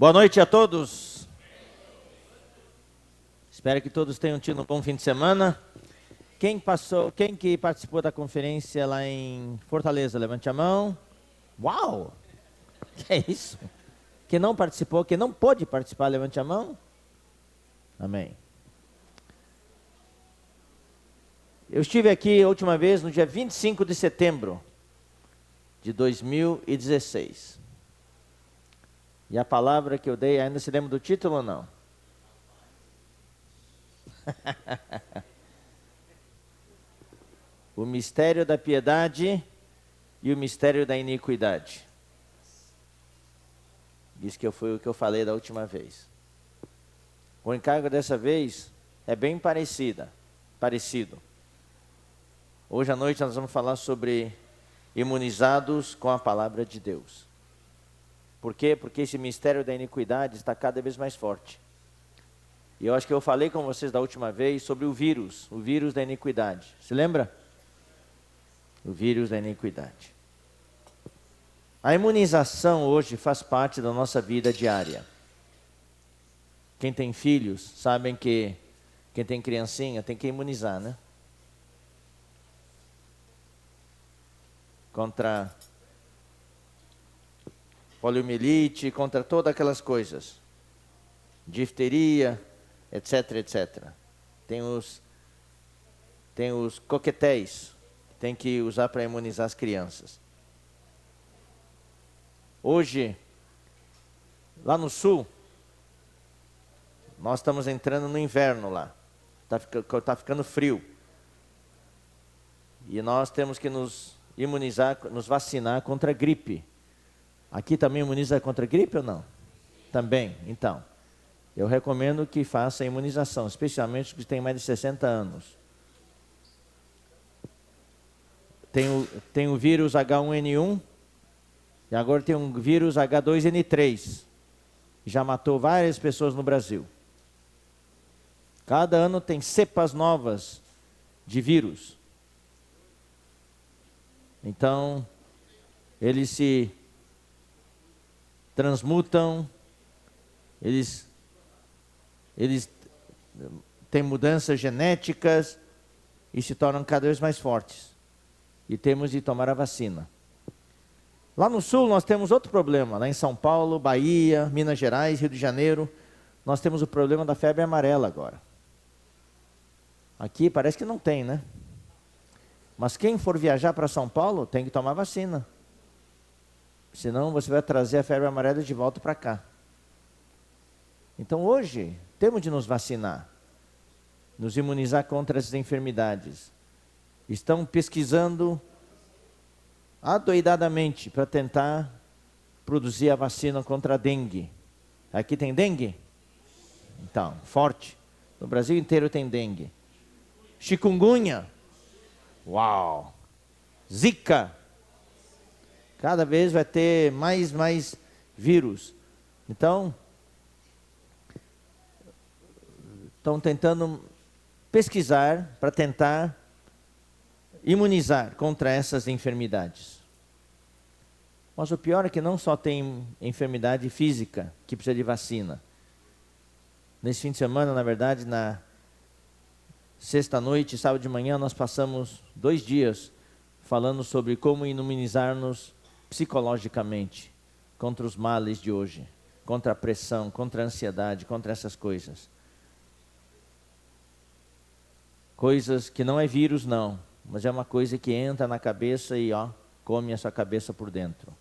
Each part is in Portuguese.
Boa noite a todos. Espero que todos tenham tido um bom fim de semana. Quem que participou da conferência lá em Fortaleza? Levante a mão. Uau! Que é isso? Quem não participou, quem não pôde participar, levante a mão. Amém. Eu estive aqui a última vez no dia 25 de setembro de 2016. E a palavra que eu dei, ainda se lembra do título ou não? O mistério da piedade e o mistério da iniquidade. Isso que foi o que eu falei da última vez. O encargo dessa vez é bem parecido. Hoje à noite nós vamos falar sobre imunizados com a palavra de Deus. Por quê? Porque esse mistério da iniquidade está cada vez mais forte. E eu acho que eu falei com vocês da última vez sobre o vírus da iniquidade. Se lembra? O vírus da iniquidade. A imunização hoje faz parte da nossa vida diária. Quem tem filhos, sabem que quem tem criancinha tem que imunizar, né? Contra poliomielite, contra todas aquelas coisas. Difteria, etc, etc. Tem os coquetéis que tem que usar para imunizar as crianças. Hoje, lá no sul, nós estamos entrando no inverno lá. Está ficando frio. E nós temos que nos imunizar, nos vacinar contra a gripe. Aqui também imuniza contra a gripe ou não? Também, então. Eu recomendo que faça a imunização, especialmente os que têm mais de 60 anos. Tem o vírus H1N1 e agora tem um vírus H2N3. Já matou várias pessoas no Brasil. Cada ano tem cepas novas de vírus. Então, eles se transmutam, eles têm mudanças genéticas e se tornam cada vez mais fortes. E temos de tomar a vacina. Lá no sul nós temos outro problema. Lá em São Paulo, Bahia, Minas Gerais, Rio de Janeiro, nós temos o problema da febre amarela agora. Aqui parece que não tem, né? Mas quem for viajar para São Paulo tem que tomar vacina. Senão você vai trazer a febre amarela de volta para cá. Então hoje temos de nos vacinar, nos imunizar contra essas enfermidades. Estão pesquisando adoidadamente para tentar produzir a vacina contra a dengue. Aqui tem dengue? Então, forte. No Brasil inteiro tem dengue. Chikungunya. Uau! Zika. Cada vez vai ter mais vírus. Então, estão tentando pesquisar para tentar imunizar contra essas enfermidades. Mas o pior é que não só tem enfermidade física que precisa de vacina. Nesse fim de semana, na verdade, na sexta-noite e sábado de manhã, nós passamos 2 dias falando sobre como imunizar-nos psicologicamente contra os males de hoje, contra a pressão, contra a ansiedade, contra essas coisas. Coisas que não é vírus, não, mas é uma coisa que entra na cabeça e come a sua cabeça por dentro.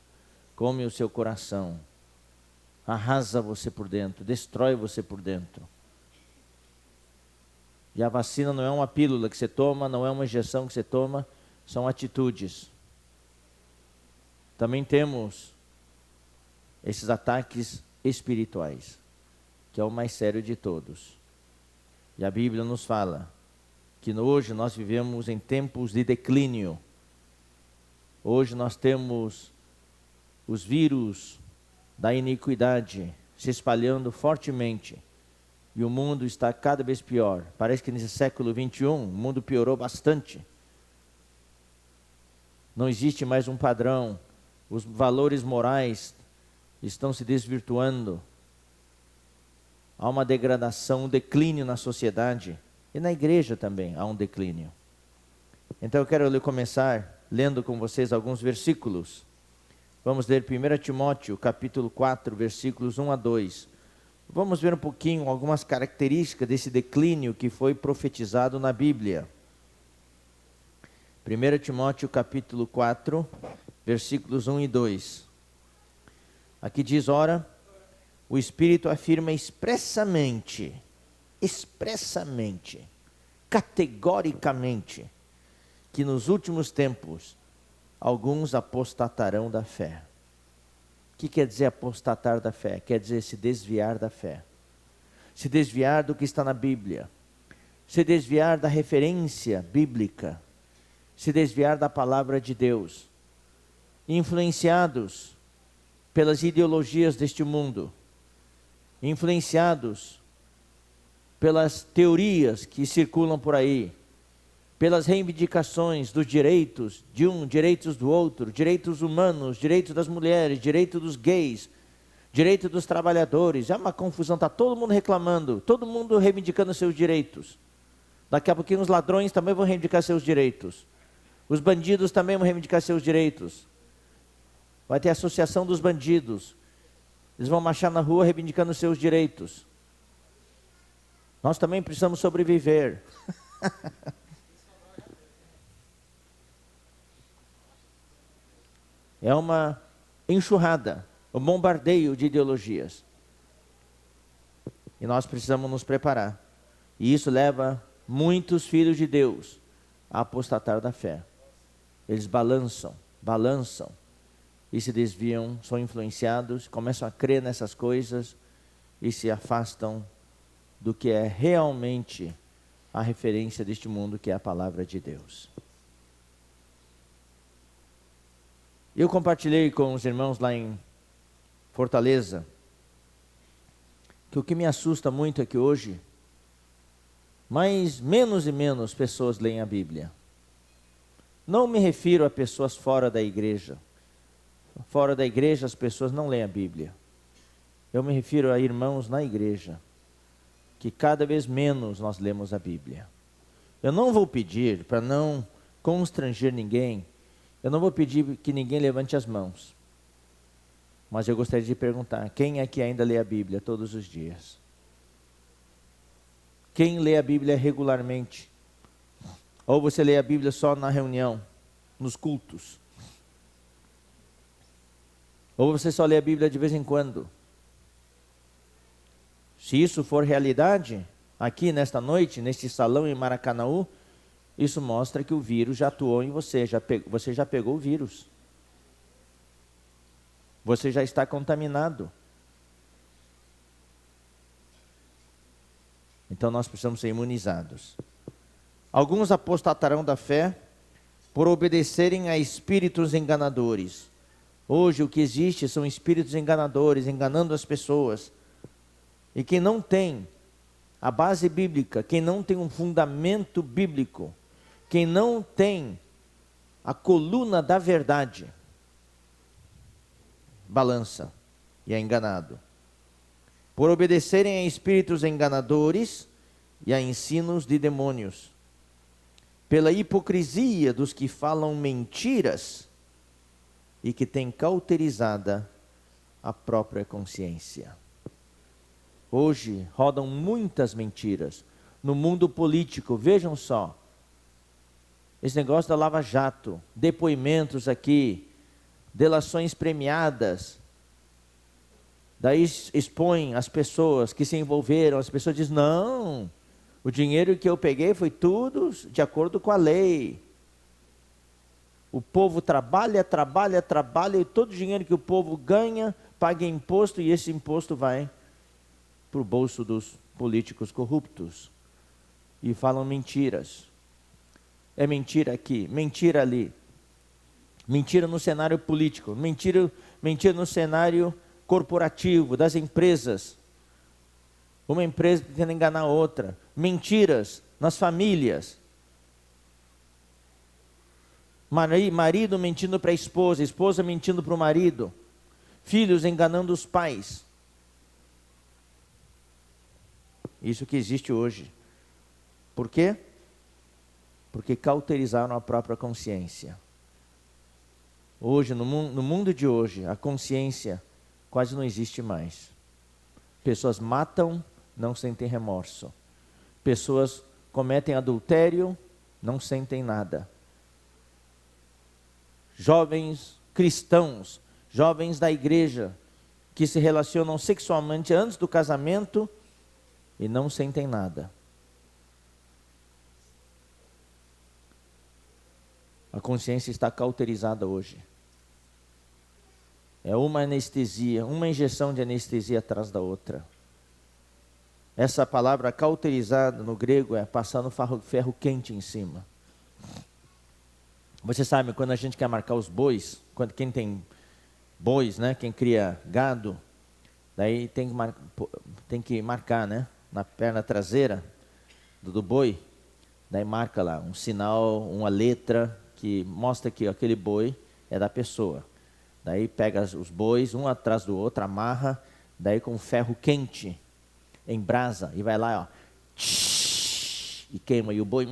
Come o seu coração. Arrasa você por dentro, destrói você por dentro. E a vacina não é uma pílula que você toma, não é uma injeção que você toma, são atitudes. Também temos esses ataques espirituais, que é o mais sério de todos. E a Bíblia nos fala que hoje nós vivemos em tempos de declínio. Hoje nós temos os vírus da iniquidade se espalhando fortemente. E o mundo está cada vez pior. Parece que nesse século 21 o mundo piorou bastante. Não existe mais um padrão. Os valores morais estão se desvirtuando. há uma degradação, um declínio na sociedade e na igreja também há um declínio. Então eu quero começar lendo com vocês alguns versículos. Vamos ler 1 Timóteo, capítulo 4, versículos 1 a 2. Vamos ver um pouquinho algumas características desse declínio que foi profetizado na Bíblia. 1 Timóteo, capítulo 4, versículos 1 e 2. Aqui diz, ora, o Espírito afirma expressamente, categoricamente, que nos últimos tempos, alguns apostatarão da fé. O que quer dizer apostatar da fé? Quer dizer se desviar da fé. Se desviar do que está na Bíblia. Se desviar da referência bíblica. Se desviar da palavra de Deus. Influenciados pelas ideologias deste mundo. Influenciados pelas teorias que circulam por aí. Pelas reivindicações dos direitos de um, direitos do outro, direitos humanos, direitos das mulheres, direito dos gays, direito dos trabalhadores. É uma confusão, está todo mundo reclamando, todo mundo reivindicando seus direitos. Daqui a pouquinho os ladrões também vão reivindicar seus direitos. Os bandidos também vão reivindicar seus direitos. Vai ter a associação dos bandidos. Eles vão marchar na rua reivindicando seus direitos. Nós também precisamos sobreviver. É uma enxurrada, um bombardeio de ideologias. E nós precisamos nos preparar. E isso leva muitos filhos de Deus a apostatar da fé. Eles balançam e se desviam, são influenciados, começam a crer nessas coisas e se afastam do que é realmente a referência deste mundo, que é a palavra de Deus. Eu compartilhei com os irmãos lá em Fortaleza que o que me assusta muito é que hoje, menos e menos pessoas leem a Bíblia. Não me refiro a pessoas fora da igreja. Fora da igreja as pessoas não leem a Bíblia. Eu me refiro a irmãos na igreja, que cada vez menos nós lemos a Bíblia. Eu não vou pedir, para não constranger ninguém, eu não vou pedir que ninguém levante as mãos. Mas eu gostaria de perguntar, quem é que ainda lê a Bíblia todos os dias? Quem lê a Bíblia regularmente? Ou você lê a Bíblia só na reunião, nos cultos? Ou você só lê a Bíblia de vez em quando? Se isso for realidade, aqui nesta noite, neste salão em Maracanaú, isso mostra que o vírus já atuou em você, você já pegou o vírus. Você já está contaminado. Então nós precisamos ser imunizados. Alguns apostatarão da fé por obedecerem a espíritos enganadores. Hoje o que existe são espíritos enganadores, enganando as pessoas. E quem não tem a base bíblica, quem não tem um fundamento bíblico, quem não tem a coluna da verdade, balança e é enganado. Por obedecerem a espíritos enganadores e a ensinos de demônios. Pela hipocrisia dos que falam mentiras e que têm cauterizada a própria consciência. Hoje rodam muitas mentiras no mundo político, vejam só. Esse negócio da Lava Jato, depoimentos aqui, delações premiadas. Daí expõem as pessoas que se envolveram, as pessoas dizem, não, o dinheiro que eu peguei foi tudo de acordo com a lei. O povo trabalha, e todo o dinheiro que o povo ganha, paga imposto, e esse imposto vai para o bolso dos políticos corruptos. E falam mentiras. É mentira aqui, mentira ali. Mentira no cenário político, mentira no cenário corporativo, das empresas. Uma empresa tentando enganar outra. Mentiras nas famílias. Marido mentindo para a esposa, esposa mentindo para o marido. Filhos enganando os pais. Isso que existe hoje. Por quê? Porque cauterizaram a própria consciência. Hoje, no mundo de hoje, a consciência quase não existe mais. Pessoas matam, não sentem remorso. Pessoas cometem adultério, não sentem nada. Jovens cristãos, jovens da igreja, que se relacionam sexualmente antes do casamento e não sentem nada. A consciência está cauterizada hoje. É uma anestesia, uma injeção de anestesia atrás da outra. Essa palavra cauterizada no grego é passar no ferro quente em cima. Você sabe, quando a gente quer marcar os bois, quem tem bois, né, quem cria gado, daí tem que marcar, né, na perna traseira do boi, daí marca lá um sinal, uma letra que mostra que aquele boi é da pessoa. Daí pega os bois, um atrás do outro, amarra, daí com ferro quente, em brasa, e vai lá, ó, e queima, e o boi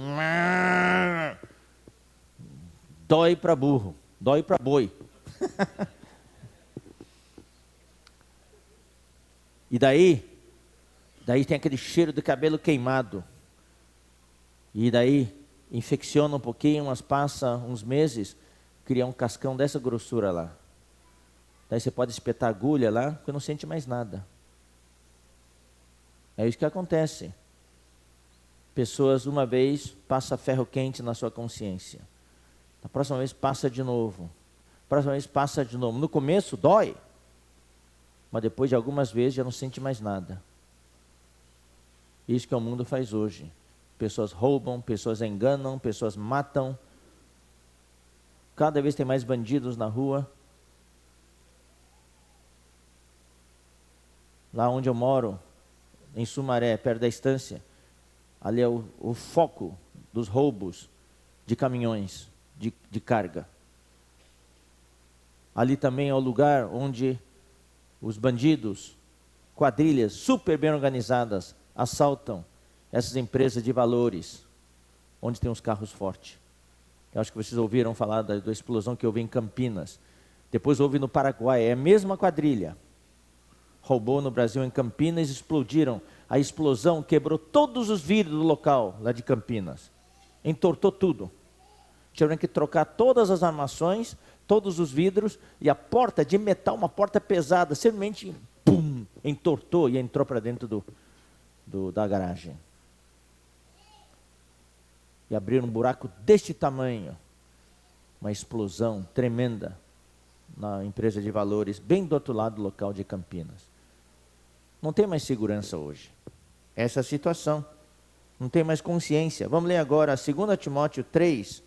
dói para burro, dói para boi. E daí tem aquele cheiro de cabelo queimado. E daí infecciona um pouquinho, mas passa uns meses, cria um cascão dessa grossura lá. Daí você pode espetar agulha lá, porque não sente mais nada. É isso que acontece. Pessoas, uma vez, passa ferro quente na sua consciência. Na próxima vez, passa de novo. Na próxima vez, passa de novo. No começo, dói. Mas depois de algumas vezes, já não sente mais nada. Isso que o mundo faz hoje. Pessoas roubam, pessoas enganam, pessoas matam. Cada vez tem mais bandidos na rua. Lá onde eu moro, em Sumaré, perto da estância, ali é o foco dos roubos de caminhões de carga. Ali também é o lugar onde os bandidos, quadrilhas super bem organizadas, assaltam essas empresas de valores, onde tem os carros fortes. Eu acho que vocês ouviram falar da explosão que houve em Campinas. Depois houve no Paraguai, é a mesma quadrilha. Roubou no Brasil, em Campinas, explodiram. A explosão quebrou todos os vidros do local, lá de Campinas. Entortou tudo. Tiveram que trocar todas as armações, todos os vidros, e a porta de metal, uma porta pesada, simplesmente, pum, entortou e entrou para dentro da garagem. E abriram um buraco deste tamanho. Uma explosão tremenda na empresa de valores, bem do outro lado do local de Campinas. Não tem mais segurança hoje. Essa é a situação. Não tem mais consciência. Vamos ler agora 2 Timóteo 3.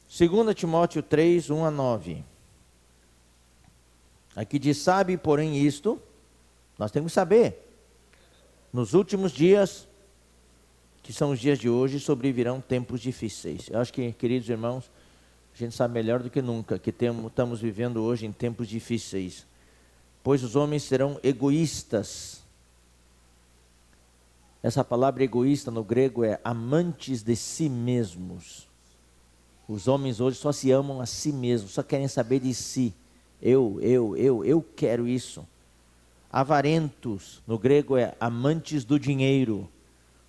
2 Timóteo 3, 1 a 9. Aqui diz, sabe, porém, isto, nós temos que saber. Nos últimos dias, que são os dias de hoje, sobrevirão tempos difíceis. Eu acho que, queridos irmãos, a gente sabe melhor do que nunca que estamos vivendo hoje em tempos difíceis. Pois os homens serão egoístas. Essa palavra egoísta no grego é amantes de si mesmos. Os homens hoje só se amam a si mesmos, só querem saber de si. Eu quero isso. Avarentos, no grego é amantes do dinheiro.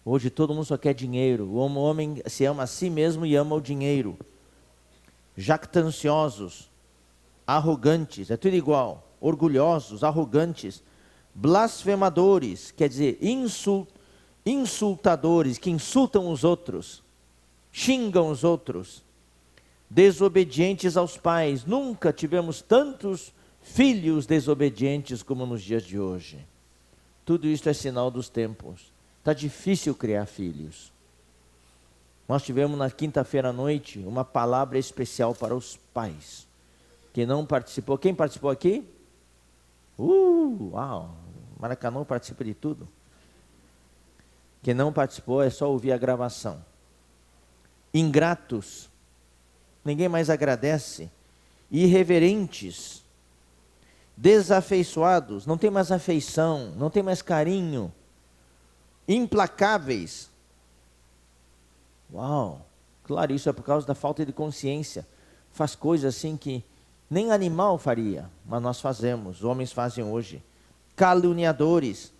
Hoje todo mundo só quer dinheiro. O homem se ama a si mesmo e ama o dinheiro. Jactanciosos, arrogantes, é tudo igual. Orgulhosos, arrogantes, blasfemadores, quer dizer, insultadores, que insultam os outros, xingam os outros, desobedientes aos pais. Nunca tivemos tantos filhos desobedientes como nos dias de hoje. Tudo isso é sinal dos tempos. Está difícil criar filhos. Nós tivemos na quinta-feira à noite uma palavra especial para os pais. Que não participou. Quem participou aqui? Uau! Maracanã participa de tudo. Quem não participou é só ouvir a gravação. Ingratos. Ninguém mais agradece. Irreverentes. Desafeiçoados. Não tem mais afeição. Não tem mais carinho. implacáveis. Uau! Claro, isso é por causa da falta de consciência. Faz coisas assim que nem animal faria, mas nós fazemos, os homens fazem hoje. Caluniadores,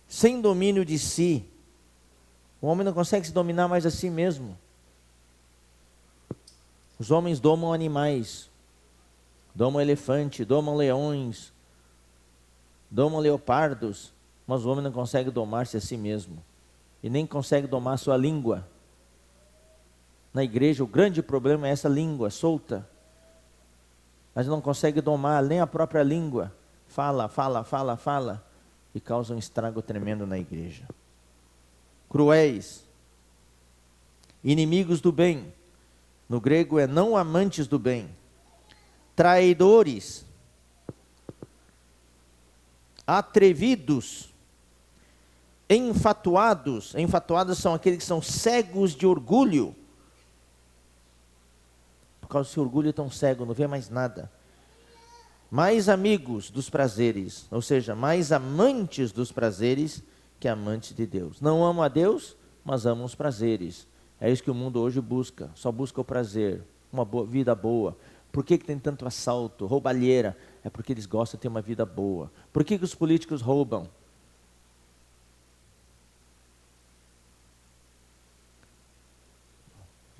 sem domínio de si. O homem não consegue se dominar mais a si mesmo. Os homens domam animais, domam elefante, domam leões, domam leopardos, mas o homem não consegue domar-se a si mesmo. E nem consegue domar a sua língua. Na igreja o grande problema é essa língua solta. Mas não consegue domar nem a própria língua. Fala, fala, fala, fala. E causa um estrago tremendo na igreja. Cruéis. Inimigos do bem. No grego é não amantes do bem. Traidores. Atrevidos. Enfatuados. Enfatuados são aqueles que são cegos de orgulho. Por causa do seu orgulho é tão cego, não vê mais nada. Mais amigos dos prazeres, ou seja, mais amantes dos prazeres que amantes de Deus. Não amam a Deus, mas amam os prazeres. É isso que o mundo hoje busca, só busca o prazer, uma vida boa. Por que tem tanto assalto, roubalheira? É porque eles gostam de ter uma vida boa. Por que os políticos roubam?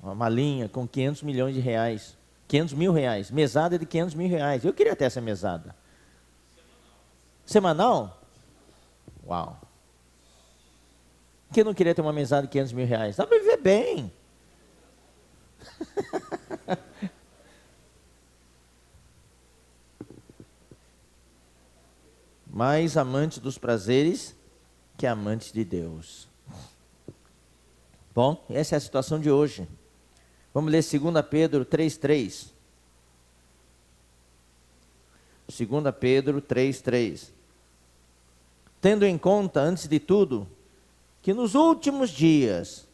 Uma malinha com 500 milhões de reais. 500 mil reais. Mesada de 500 mil reais. Eu queria ter essa mesada. Semanal? Uau. Quem não queria ter uma mesada de 500 mil reais? Dá para viver bem. Mais amantes dos prazeres que amantes de Deus. Bom, essa é a situação de hoje. Vamos ler 2 Pedro 3,3. 2 Pedro 3,3. Tendo em conta, antes de tudo, que nos últimos dias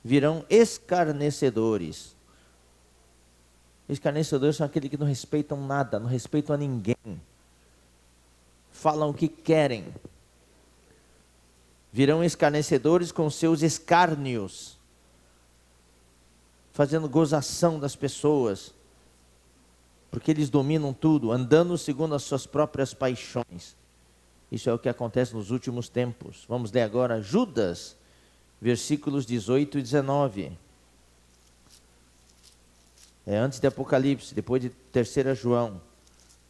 virão escarnecedores. Escarnecedores são aqueles que não respeitam nada, não respeitam a ninguém. Falam o que querem. Virão escarnecedores com seus escárnios, fazendo gozação das pessoas, porque eles dominam tudo, andando segundo as suas próprias paixões. Isso é o que acontece nos últimos tempos. Vamos ler agora Judas, versículos 18 e 19. É antes de Apocalipse, depois de 3 João.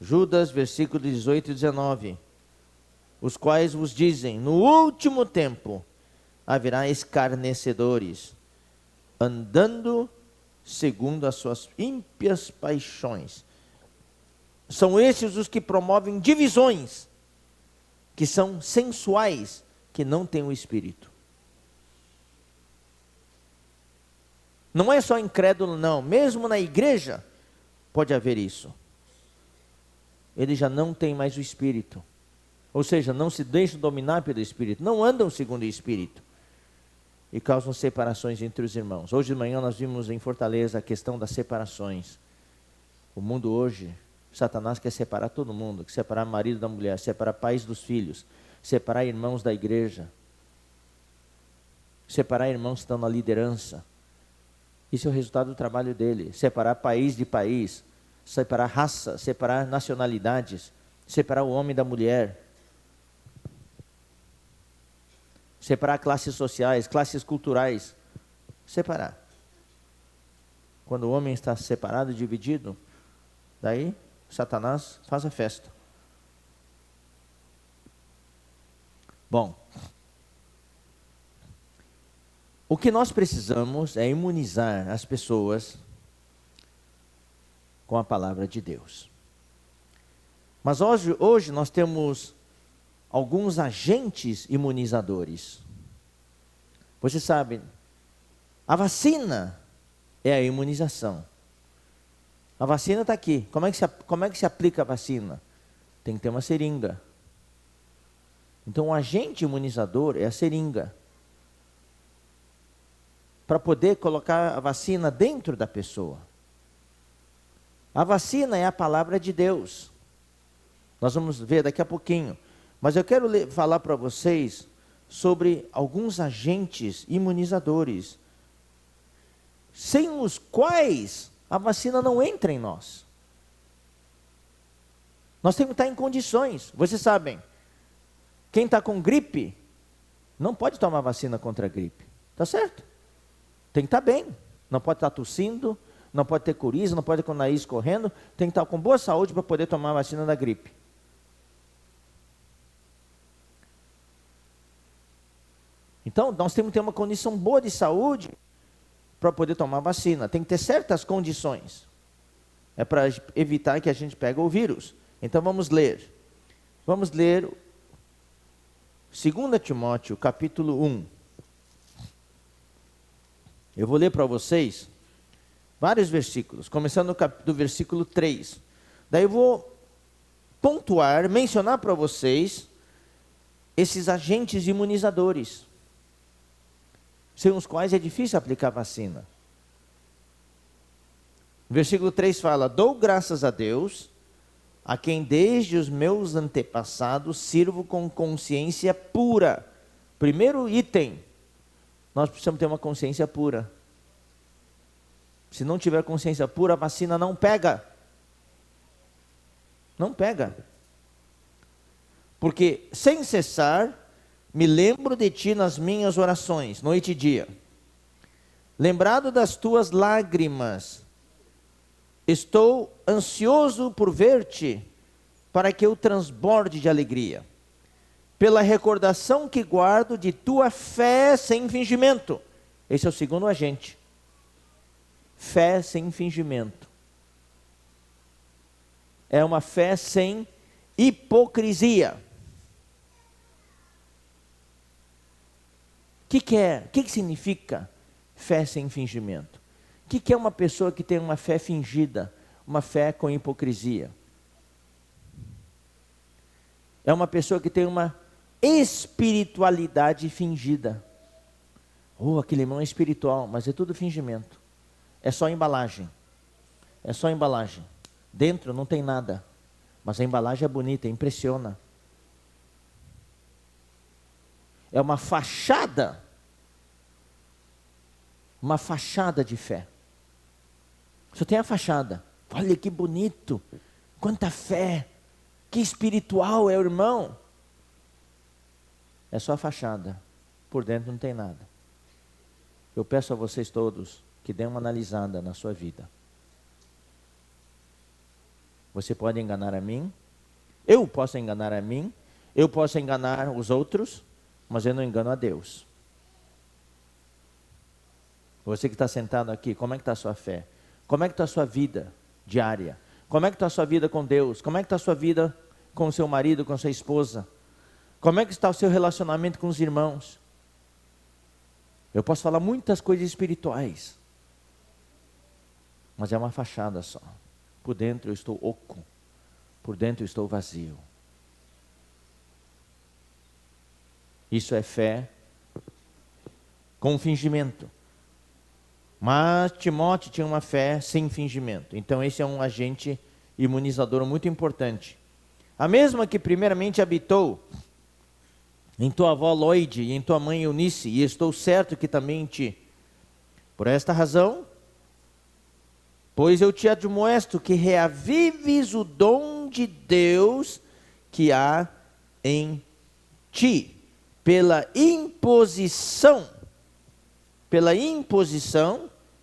Judas, versículos 18 e 19. Os quais vos dizem, no último tempo haverá escarnecedores, andando segundo as suas ímpias paixões. São esses os que promovem divisões, que são sensuais, que não têm o Espírito. Não é só incrédulo, não. Mesmo na igreja pode haver isso. Ele já não tem mais o Espírito. Ou seja, não se deixam dominar pelo Espírito. Não andam segundo o Espírito. E causam separações entre os irmãos. Hoje de manhã nós vimos em Fortaleza a questão das separações. O mundo hoje, Satanás quer separar todo mundo. Quer separar marido da mulher, separar pais dos filhos, separar irmãos da igreja, separar irmãos que estão na liderança. Isso é o resultado do trabalho dele. Separar país de país, separar raça, separar nacionalidades, separar o homem da mulher, separar classes sociais, classes culturais, separar. Quando o homem está separado, dividido, daí Satanás faz a festa. Bom, o que nós precisamos é imunizar as pessoas com a palavra de Deus. Mas hoje nós temos alguns agentes imunizadores. Você sabe, a vacina é a imunização. A vacina está aqui. Como é que se aplica a vacina? Tem que ter uma seringa. Então, o agente imunizador é a seringa. Para poder colocar a vacina dentro da pessoa. A vacina é a palavra de Deus. Nós vamos ver daqui a pouquinho. Mas eu quero falar para vocês sobre alguns agentes imunizadores, sem os quais a vacina não entra em nós. Nós temos que estar em condições. Vocês sabem, quem está com gripe, não pode tomar vacina contra a gripe. Está certo? Tem que estar bem. Não pode estar tossindo, não pode ter coriza, não pode ter com o nariz correndo. Tem que estar com boa saúde para poder tomar a vacina da gripe. Então, nós temos que ter uma condição boa de saúde para poder tomar vacina. Tem que ter certas condições. É para evitar que a gente pegue o vírus. Então, vamos ler. Vamos ler 2 Timóteo, capítulo 1. Eu vou ler para vocês vários versículos, começando do versículo 3. Daí eu vou pontuar, mencionar para vocês esses agentes imunizadores, sem os quais é difícil aplicar vacina. O versículo 3 fala: dou graças a Deus, a quem desde os meus antepassados sirvo com consciência pura. Primeiro item, nós precisamos ter uma consciência pura. Se não tiver consciência pura, a vacina não pega. Não pega. Porque sem cessar, me lembro de ti nas minhas orações, noite e dia. Lembrado das tuas lágrimas, estou ansioso por ver-te, para que eu transborde de alegria. Pela recordação que guardo de tua fé sem fingimento. Esse é o segundo agente. Fé sem fingimento. É uma fé sem hipocrisia. O que significa fé sem fingimento? O que é uma pessoa que tem uma fé fingida, uma fé com hipocrisia? É uma pessoa que tem uma espiritualidade fingida. Aquele irmão é espiritual, mas é tudo fingimento. É só embalagem. É só embalagem. Dentro não tem nada, mas a embalagem é bonita, impressiona. É uma fachada de fé. Só tem a fachada. Olha que bonito, quanta fé, que espiritual é o irmão. É só a fachada, por dentro não tem nada. Eu peço a vocês todos que dêem uma analisada na sua vida. Você pode enganar a mim, eu posso enganar a mim, eu posso enganar os outros, mas eu não engano a Deus. Você que está sentado aqui, como é que está a sua fé? Como é que está a sua vida diária? Como é que está a sua vida com Deus? Como é que está a sua vida com o seu marido, com a sua esposa? Como é que está o seu relacionamento com os irmãos? Eu posso falar muitas coisas espirituais, mas é uma fachada só. Por dentro eu estou oco, por dentro eu estou vazio. Isso é fé com fingimento. Mas Timóteo tinha uma fé sem fingimento. Então esse é um agente imunizador muito importante. A mesma que primeiramente habitou em tua avó Loide e em tua mãe Eunice, e estou certo que também em ti. Por esta razão, pois eu te admoesto que reavives o dom de Deus que há em ti, pela imposição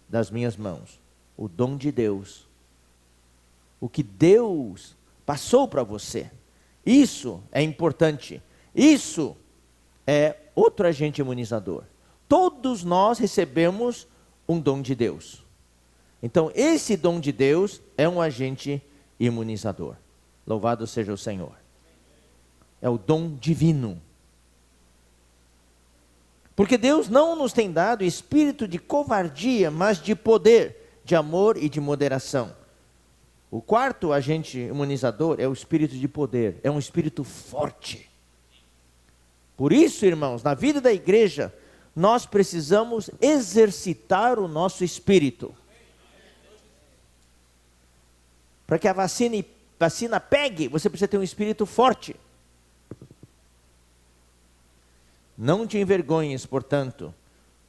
das minhas mãos. O dom de Deus. O que Deus passou para você. Isso é importante. Isso é outro agente imunizador. Todos nós recebemos um dom de Deus. Então, esse dom de Deus é um agente imunizador. Louvado seja o Senhor. É o dom divino. Porque Deus não nos tem dado espírito de covardia, mas de poder, de amor e de moderação. O quarto agente imunizador é o espírito de poder. É um espírito forte. Por isso, irmãos, na vida da igreja, nós precisamos exercitar o nosso espírito. Para que a vacina pegue, você precisa ter um espírito forte. Não te envergonhes, portanto,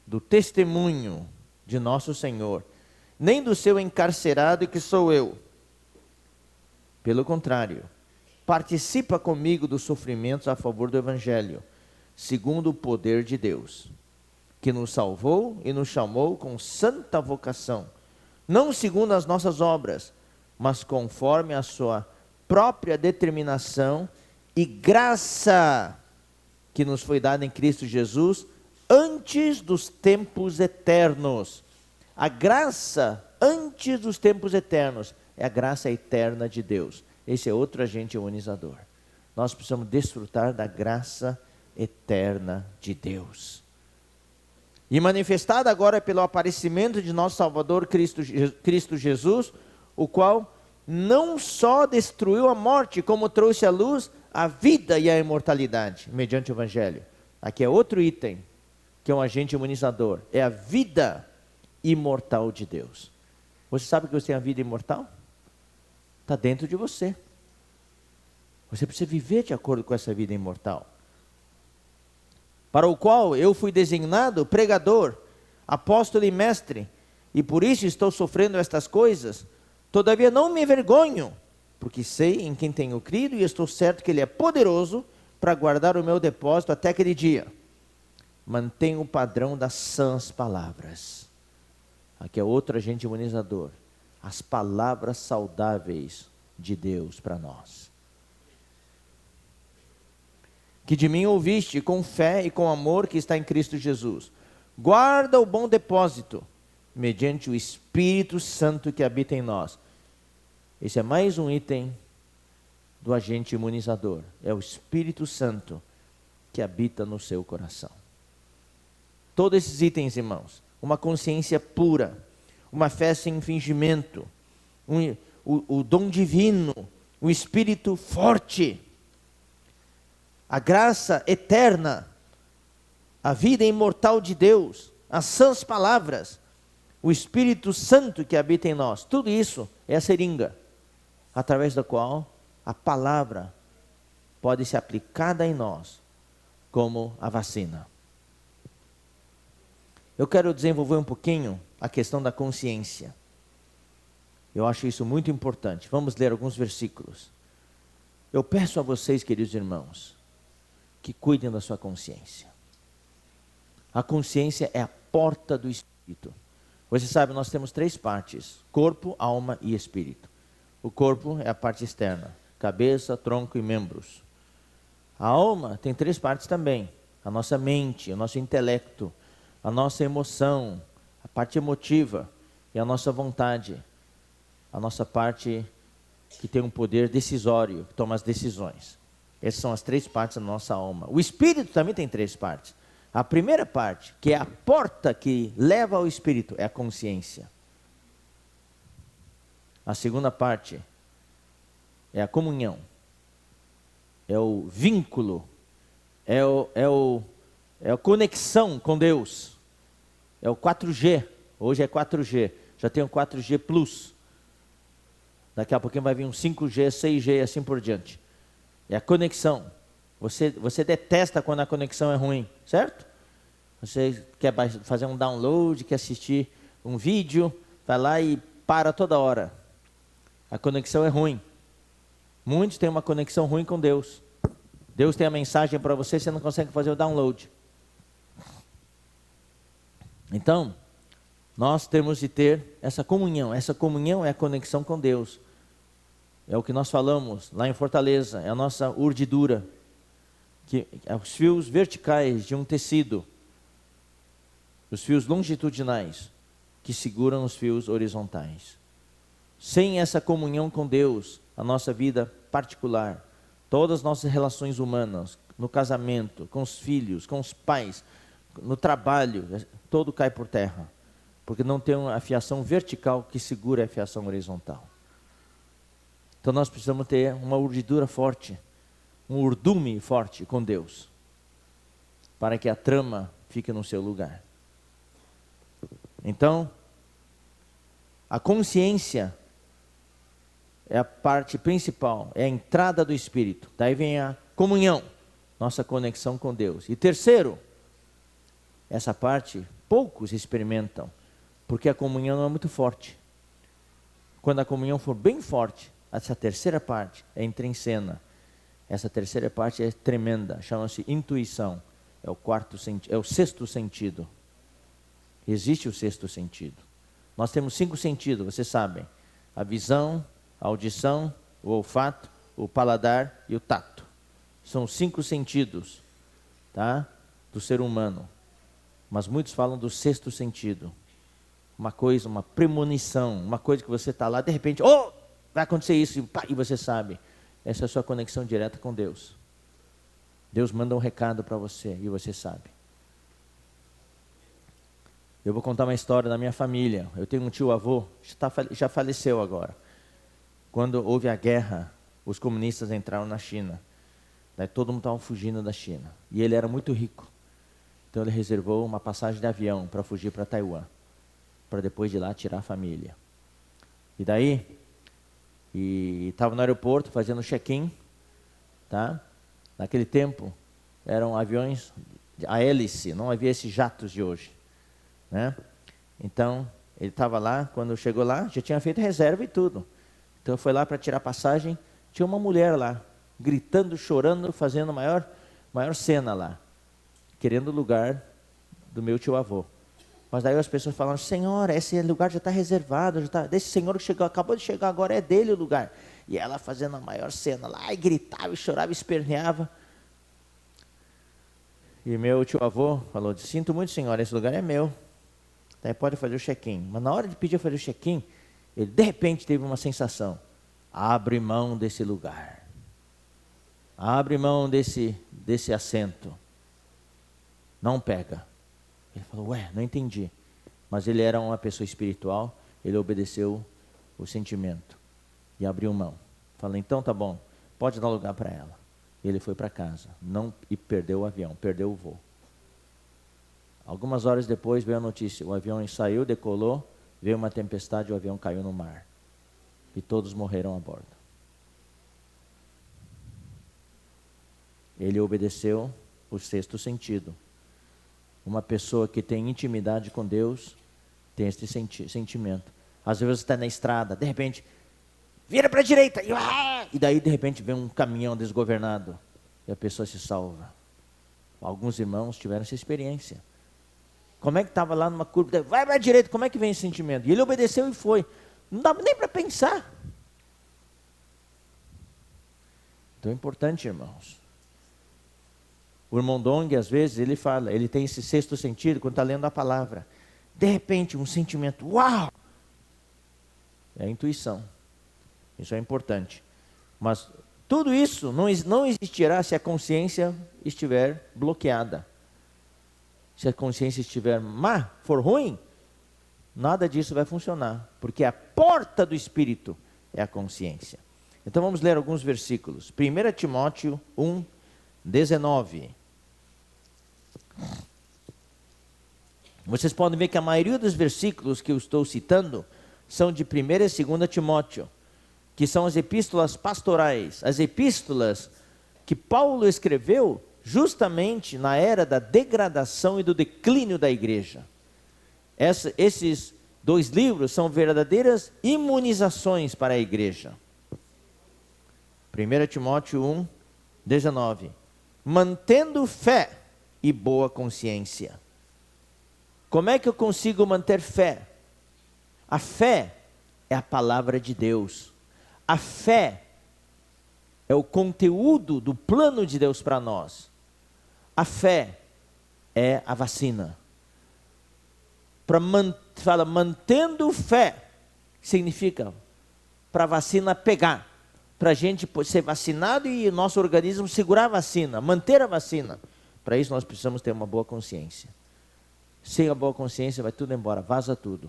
do testemunho de nosso Senhor, nem do seu encarcerado, que sou eu. Pelo contrário, participa comigo dos sofrimentos a favor do Evangelho, segundo o poder de Deus, que nos salvou e nos chamou com santa vocação, não segundo as nossas obras, mas conforme a sua própria determinação e graça que nos foi dada em Cristo Jesus antes dos tempos eternos. A graça antes dos tempos eternos é a graça eterna de Deus. Esse é outro agente imunizador. Nós precisamos desfrutar da graça eterna de Deus. E manifestada agora pelo aparecimento de nosso Salvador Cristo Jesus, o qual não só destruiu a morte, como trouxe à luz a vida e a imortalidade, mediante o Evangelho. Aqui é outro item, que é um agente imunizador, é a vida imortal de Deus. Você sabe que você tem a vida imortal? Está dentro de você. Você precisa viver de acordo com essa vida imortal, para o qual eu fui designado pregador, apóstolo e mestre, e por isso estou sofrendo estas coisas. Todavia não me envergonho, porque sei em quem tenho crido e estou certo que Ele é poderoso para guardar o meu depósito até aquele dia. Mantenho o padrão das sãs palavras. Aqui é outro agente imunizador. As palavras saudáveis de Deus para nós. Que de mim ouviste com fé e com amor que está em Cristo Jesus. Guarda o bom depósito, mediante o Espírito Santo que habita em nós. Esse é mais um item do agente imunizador. É o Espírito Santo que habita no seu coração. Todos esses itens, irmãos. Uma consciência pura, uma fé sem fingimento, o dom divino, o Espírito forte, a graça eterna, a vida imortal de Deus, as sãs palavras, o Espírito Santo que habita em nós. Tudo isso é a seringa, através da qual a palavra pode ser aplicada em nós como a vacina. Eu quero desenvolver um pouquinho a questão da consciência. Eu acho isso muito importante. Vamos ler alguns versículos. Eu peço a vocês, queridos irmãos, que cuidem da sua consciência. A consciência é a porta do Espírito. Você sabe, nós temos 3 partes: corpo, alma e espírito. O corpo é a parte externa: cabeça, tronco e membros. A alma tem 3 partes também: a nossa mente, o nosso intelecto, a nossa emoção, a parte emotiva e a nossa vontade. A nossa parte que tem um poder decisório, que toma as decisões. Essas são as 3 partes da nossa alma. O espírito também tem 3 partes. A primeira parte, que é a porta que leva ao espírito, é a consciência. A segunda parte é a comunhão, é o vínculo, é a conexão com Deus, é o 4G. Hoje é 4G, já tem o 4G Plus. Daqui a pouquinho vai vir um 5G, 6G e assim por diante. É a conexão. Você detesta quando a conexão é ruim, certo? Você quer fazer um download, quer assistir um vídeo, vai lá e para toda hora. A conexão é ruim. Muitos têm uma conexão ruim com Deus. Deus tem a mensagem para você, você não consegue fazer o download. Então, nós temos de ter essa comunhão. Essa comunhão é a conexão com Deus. É o que nós falamos lá em Fortaleza, é a nossa urdidura, que é os fios verticais de um tecido, os fios longitudinais que seguram os fios horizontais. Sem essa comunhão com Deus, a nossa vida particular, todas as nossas relações humanas, no casamento, com os filhos, com os pais, no trabalho, todo cai por terra, porque não tem a fiação vertical que segura a fiação horizontal. Então nós precisamos ter uma urdidura forte, um urdume forte com Deus, para que a trama fique no seu lugar. Então, a consciência é a parte principal, é a entrada do Espírito. Daí vem a comunhão. nossa conexão com Deus. E terceiro, essa parte poucos experimentam, porque a comunhão não é muito forte. Quando a comunhão for bem forte, essa terceira parte entra em cena. Essa terceira parte é tremenda, chama-se intuição. É o sexto sentido. Existe o sexto sentido. Nós temos 5 sentidos, vocês sabem. A visão, a audição, o olfato, o paladar e o tato. São 5 sentidos, tá? Do ser humano. Mas muitos falam do sexto sentido. Uma coisa, uma premonição, uma coisa que você está lá, de repente, vai acontecer isso, e você sabe. Essa é a sua conexão direta com Deus. Deus manda um recado para você e você sabe. Eu vou contar uma história da minha família. Eu tenho um tio-avô, já faleceu agora. Quando houve a guerra, os comunistas entraram na China. Daí todo mundo estava fugindo da China. E ele era muito rico. Então ele reservou uma passagem de avião para fugir para Taiwan. Para depois de lá tirar a família. E daí, estava no aeroporto fazendo check-in. Tá? Naquele tempo, eram aviões a hélice, não havia esses jatos de hoje. Né? Então, ele estava lá, quando chegou lá, já tinha feito reserva e tudo. Então, foi lá para tirar passagem, tinha uma mulher lá, gritando, chorando, fazendo a maior cena lá, querendo o lugar do meu tio-avô. Mas daí as pessoas falaram, senhora, esse lugar já está reservado, desse senhor que acabou de chegar agora, é dele o lugar. E ela fazendo a maior cena lá, e gritava, e chorava, e esperneava. E meu tio-avô falou, sinto muito, senhora, esse lugar é meu. Daí pode fazer o check-in. Mas na hora de pedir fazer o check-in, ele de repente teve uma sensação. Abre mão desse lugar. Abre mão desse assento. Não pega. Ele falou, não entendi. Mas ele era uma pessoa espiritual, ele obedeceu o sentimento. E abriu mão. Falei, então tá bom, pode dar lugar para ela. Ele foi para casa. E perdeu o avião, perdeu o voo. Algumas horas depois veio a notícia, o avião saiu, decolou, veio uma tempestade e o avião caiu no mar. E todos morreram a bordo. Ele obedeceu o sexto sentido. Uma pessoa que tem intimidade com Deus tem esse sentimento. Às vezes você está na estrada, de repente, vira para a direita, e daí de repente vem um caminhão desgovernado e a pessoa se salva. Alguns irmãos tiveram essa experiência. Como é que estava lá numa curva, vai para a direita, como é que vem esse sentimento? E ele obedeceu e foi. Não dava nem para pensar. Então é importante, irmãos. O irmão Dong, às vezes, ele fala, ele tem esse sexto sentido quando está lendo a palavra. De repente, um sentimento, uau! É a intuição. Isso é importante. Mas tudo isso não existirá se a consciência estiver bloqueada. Se a consciência estiver má, for ruim, nada disso vai funcionar. Porque a porta do Espírito é a consciência. Então vamos ler alguns versículos. 1 Timóteo 1, 19. Vocês podem ver que a maioria dos versículos que eu estou citando são de 1 e 2 Timóteo, que são as epístolas pastorais, as epístolas que Paulo escreveu justamente na era da degradação e do declínio da igreja. Esses 2 livros são verdadeiras imunizações para a igreja. 1 Timóteo 1, 19. Mantendo fé e boa consciência. Como é que eu consigo manter fé? A fé é a palavra de Deus. A fé é o conteúdo do plano de Deus para nós. A fé é a vacina. Fala, mantendo fé, significa para a vacina pegar. Para a gente ser vacinado e o nosso organismo segurar a vacina, manter a vacina. Para isso nós precisamos ter uma boa consciência. Sem a boa consciência vai tudo embora, vaza tudo.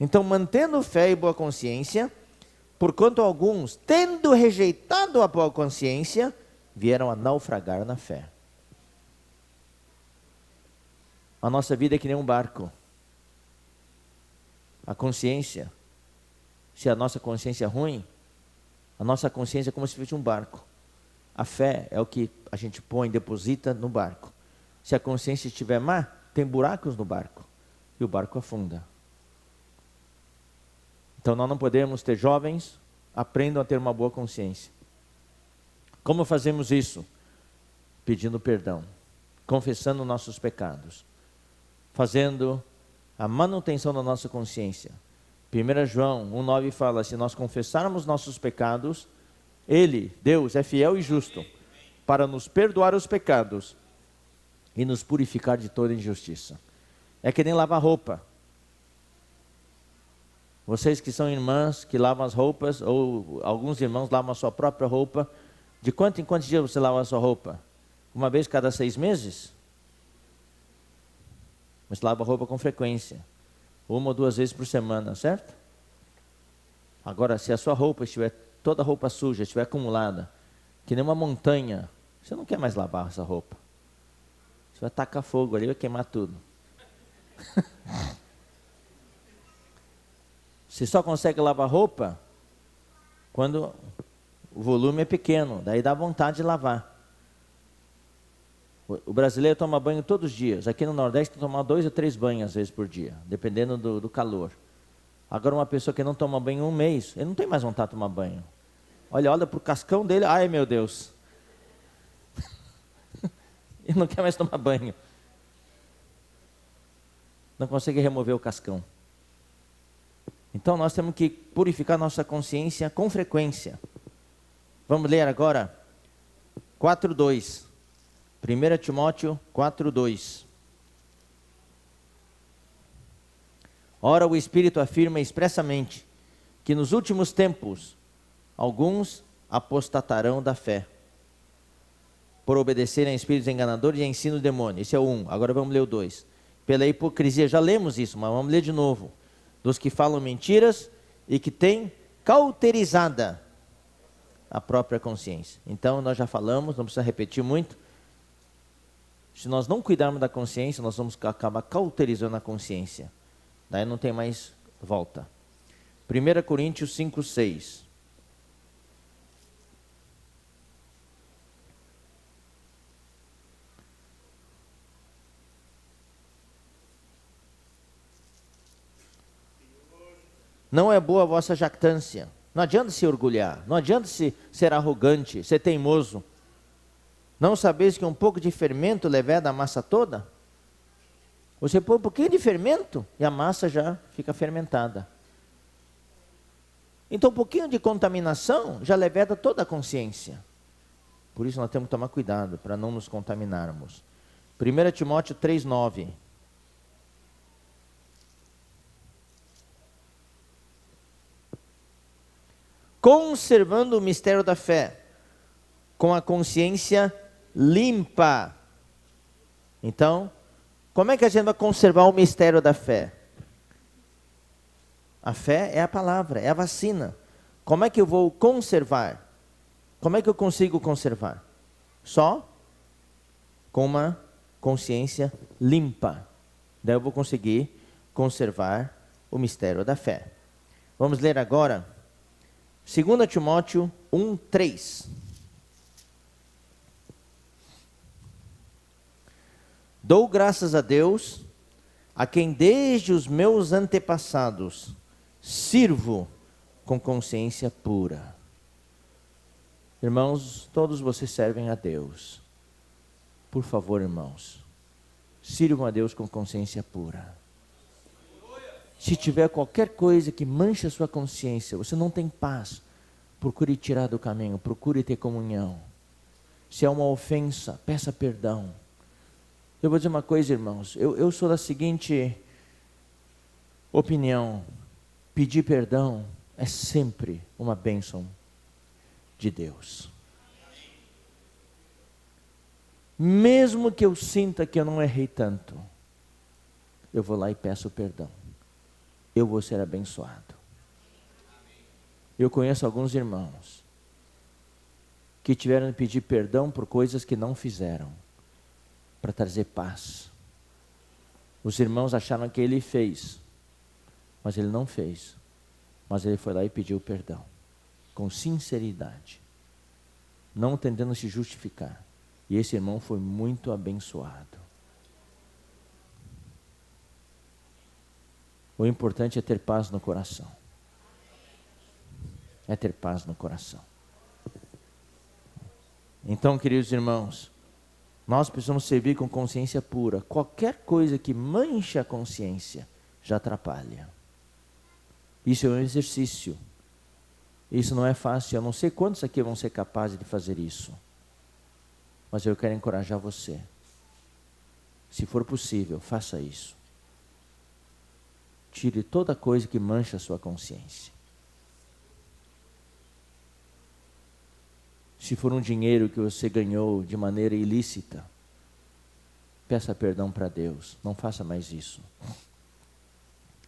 Então, mantendo fé e boa consciência, porquanto alguns, tendo rejeitado a boa consciência, vieram a naufragar na fé. A nossa vida é que nem um barco. A consciência, se a nossa consciência é ruim, a nossa consciência é como se fosse um barco. A fé é o que a gente põe, deposita no barco. Se a consciência estiver má, tem buracos no barco. E o barco afunda. Então nós não podemos ter jovens, aprendam a ter uma boa consciência. Como fazemos isso? Pedindo perdão, confessando nossos pecados, fazendo a manutenção da nossa consciência. 1 João 1,9 fala, se nós confessarmos nossos pecados, Ele, Deus, é fiel e justo para nos perdoar os pecados e nos purificar de toda injustiça. É que nem lavar roupa. Vocês que são irmãs, que lavam as roupas, ou alguns irmãos lavam a sua própria roupa, de quanto em quantos dias você lava a sua roupa? Uma vez cada 6 meses? Você lava a roupa com frequência. 1 ou 2 vezes por semana, certo? Agora, se a sua roupa estiver, toda a roupa suja, estiver acumulada, que nem uma montanha, você não quer mais lavar essa roupa. Você vai tacar fogo ali, vai queimar tudo. Você só consegue lavar roupa quando o volume é pequeno, daí dá vontade de lavar. O brasileiro toma banho todos os dias. Aqui no Nordeste tem que tomar 2 ou 3 banhos às vezes por dia, dependendo do calor. Agora uma pessoa que não toma banho em um mês, ele não tem mais vontade de tomar banho. Olha para o cascão dele, ai meu Deus. Ele não quer mais tomar banho. Não consegue remover o cascão. Então nós temos que purificar nossa consciência com frequência. Vamos ler agora 4:2. 1 Timóteo 4:2. Ora, o Espírito afirma expressamente que nos últimos tempos alguns apostatarão da fé, por obedecerem a espíritos enganadores e a ensino do demônio. Esse é o 1. Agora vamos ler o 2. Pela hipocrisia, já lemos isso, mas vamos ler de novo. Dos que falam mentiras e que têm cauterizada a própria consciência. Então nós já falamos, não precisa repetir muito. Se nós não cuidarmos da consciência, nós vamos acabar cauterizando a consciência. Daí não tem mais volta. 1 Coríntios 5:6. Não é boa a vossa jactância. Não adianta se orgulhar, não adianta se ser arrogante, ser teimoso. Não sabeis que um pouco de fermento leveda a massa toda? Você põe um pouquinho de fermento e a massa já fica fermentada. Então um pouquinho de contaminação já leveda toda a consciência. Por isso nós temos que tomar cuidado para não nos contaminarmos. 1 Timóteo 3:9. Conservando o mistério da fé, com a consciência limpa. Então, como é que a gente vai conservar o mistério da fé? A fé é a palavra, é a vacina. Como é que eu vou conservar? Como é que eu consigo conservar? Só com uma consciência limpa. Daí eu vou conseguir conservar o mistério da fé. Vamos ler agora 2 Timóteo 1:3. Dou graças a Deus, a quem desde os meus antepassados sirvo com consciência pura. Irmãos, todos vocês servem a Deus. Por favor, irmãos, sirvam a Deus com consciência pura. Se tiver qualquer coisa que manche a sua consciência, você não tem paz, procure tirar do caminho, procure ter comunhão. Se é uma ofensa, peça perdão. Eu vou dizer uma coisa, irmãos, eu sou da seguinte opinião: pedir perdão é sempre uma bênção de Deus. Mesmo que eu sinta que eu não errei tanto, eu vou lá e peço perdão. Eu vou ser abençoado. Eu conheço alguns irmãos que tiveram que pedir perdão por coisas que não fizeram, para trazer paz. Os irmãos acharam que ele fez, mas ele não fez. Mas ele foi lá e pediu perdão, com sinceridade. não tentando se justificar. E esse irmão foi muito abençoado. O importante é ter paz no coração. É ter paz no coração. Então, queridos irmãos, nós precisamos servir com consciência pura. Qualquer coisa que manche a consciência já atrapalha. Isso é um exercício. Isso não é fácil. Eu não sei quantos aqui vão ser capazes de fazer isso. Mas eu quero encorajar você. Se for possível, faça isso. Tire toda coisa que mancha a sua consciência. Se for um dinheiro que você ganhou de maneira ilícita, peça perdão para Deus. Não faça mais isso.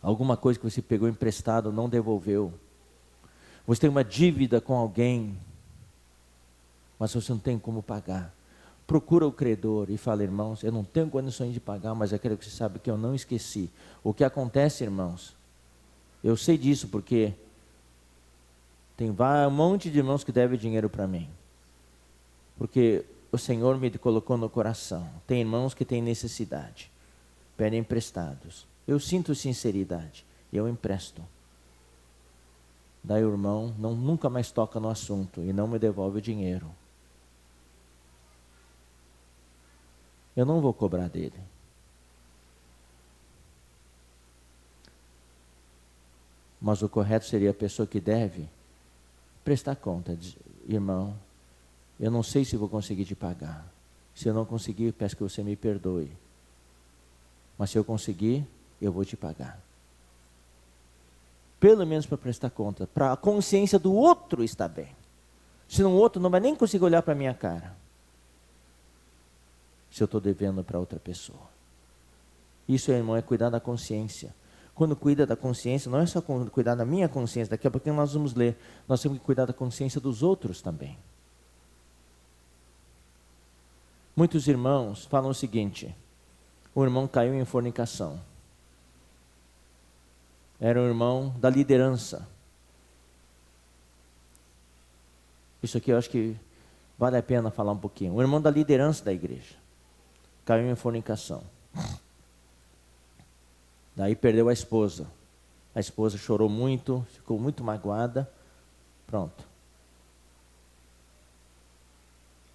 Alguma coisa que você pegou emprestado, não devolveu. Você tem uma dívida com alguém, mas você não tem como pagar. Procura o credor e fala: irmãos, eu não tenho condições de pagar, mas eu quero que você saiba que eu não esqueci. O que acontece, irmãos, eu sei disso porque tem um monte de irmãos que devem dinheiro para mim. Porque o Senhor me colocou no coração. Tem irmãos que têm necessidade, pedem emprestados. Eu sinto sinceridade e eu empresto. Daí o irmão nunca mais toca no assunto e não me devolve o dinheiro. Eu não vou cobrar dele. Mas o correto seria a pessoa que deve prestar conta. Irmão, eu não sei se vou conseguir te pagar. Se eu não conseguir, peço que você me perdoe. Mas se eu conseguir, eu vou te pagar. Pelo menos para prestar conta, para a consciência do outro estar bem. Senão o outro não vai nem conseguir olhar para a minha cara. Se eu estou devendo para outra pessoa. Isso, irmão, é cuidar da consciência. Quando cuida da consciência, não é só cuidar da minha consciência. Daqui a pouquinho nós vamos ler. Nós temos que cuidar da consciência dos outros também. Muitos irmãos falam o seguinte: o irmão caiu em fornicação. Era um irmão da liderança. Isso aqui eu acho que vale a pena falar um pouquinho. Um irmão da liderança da igreja caiu em fornicação. Daí perdeu a esposa. A esposa chorou muito, ficou muito magoada. Pronto.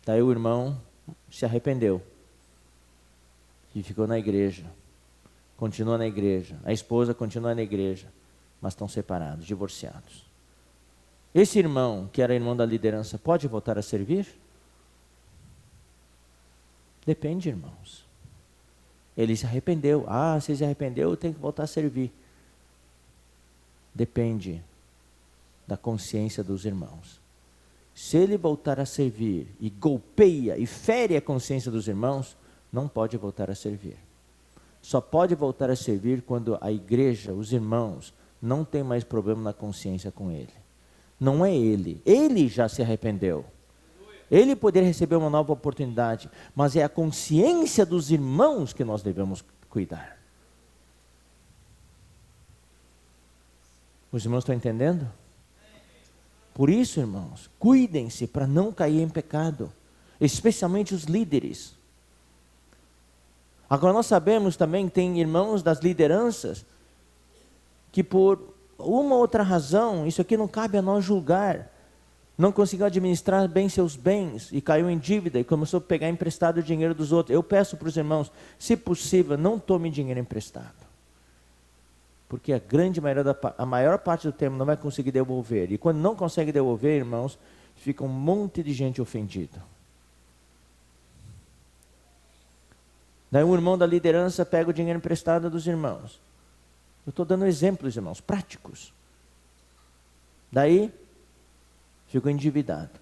Daí o irmão se arrependeu e ficou na igreja. Continua na igreja. A esposa continua na igreja, mas estão separados, divorciados. Esse irmão, que era irmão da liderança, pode voltar a servir? Depende, irmãos. Ele se arrependeu. Ah, se se arrependeu, tem que voltar a servir. Depende da consciência dos irmãos. Se ele voltar a servir e golpeia e fere a consciência dos irmãos, não pode voltar a servir. Só pode voltar a servir quando a igreja, os irmãos, não tem mais problema na consciência com ele. Não é ele. Ele já se arrependeu. Ele poderia receber uma nova oportunidade, mas é a consciência dos irmãos que nós devemos cuidar. Os irmãos estão entendendo? Por isso, irmãos, cuidem-se para não cair em pecado, especialmente os líderes. Agora nós sabemos também que tem irmãos das lideranças que por uma ou outra razão, isso aqui não cabe a nós julgar, não conseguiu administrar bem seus bens e caiu em dívida e começou a pegar emprestado o dinheiro dos outros. Eu peço para os irmãos, se possível, não tome dinheiro emprestado. Porque a maior parte do tempo não vai conseguir devolver. E quando não consegue devolver, irmãos, fica um monte de gente ofendida. Daí um irmão da liderança pega o dinheiro emprestado dos irmãos. Eu estou dando exemplos, irmãos, práticos. Daí, ficou endividado.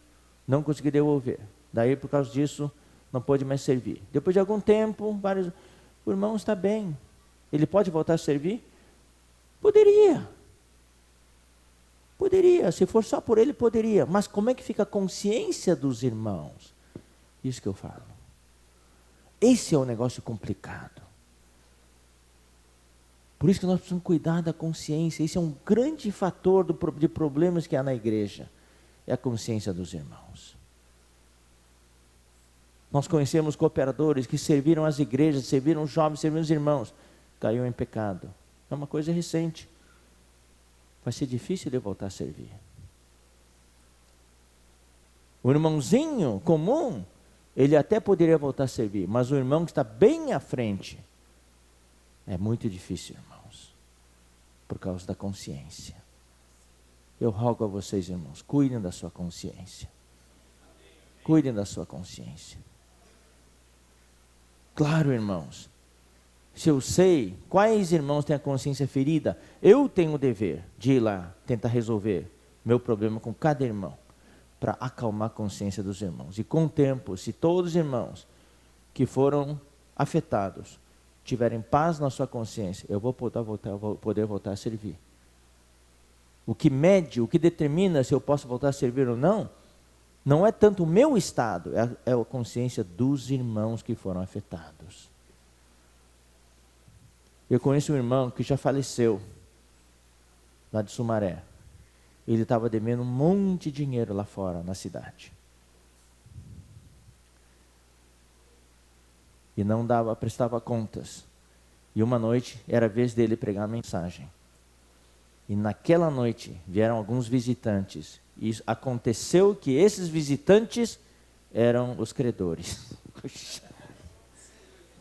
Não conseguiu devolver. Daí, por causa disso, não pôde mais servir. Depois de algum tempo, o irmão está bem. Ele pode voltar a servir? Poderia. Poderia. Se for só por ele, poderia. Mas como é que fica a consciência dos irmãos? Isso que eu falo. Esse é um negócio complicado. Por isso que nós precisamos cuidar da consciência. Esse é um grande fator de problemas que há na igreja. É a consciência dos irmãos. Nós conhecemos cooperadores que serviram as igrejas, serviram os jovens, serviram os irmãos. Caiu em pecado. É uma coisa recente. Vai ser difícil de voltar a servir. O irmãozinho comum, ele até poderia voltar a servir, mas o irmão que está bem à frente, é muito difícil, irmãos, por causa da consciência. Eu rogo a vocês, irmãos, cuidem da sua consciência. Cuidem da sua consciência. Claro, irmãos, se eu sei quais irmãos têm a consciência ferida, eu tenho o dever de ir lá tentar resolver meu problema com cada irmão, para acalmar a consciência dos irmãos. E com o tempo, se todos os irmãos que foram afetados tiverem paz na sua consciência, eu vou poder voltar a servir. O que mede, o que determina se eu posso voltar a servir ou não, não é tanto o meu estado, é a consciência dos irmãos que foram afetados. Eu conheço um irmão que já faleceu, lá de Sumaré. Ele estava devendo um monte de dinheiro lá fora, na cidade. E não prestava contas. E uma noite, era a vez dele pregar a mensagem. E naquela noite, vieram alguns visitantes. E aconteceu que esses visitantes eram os credores.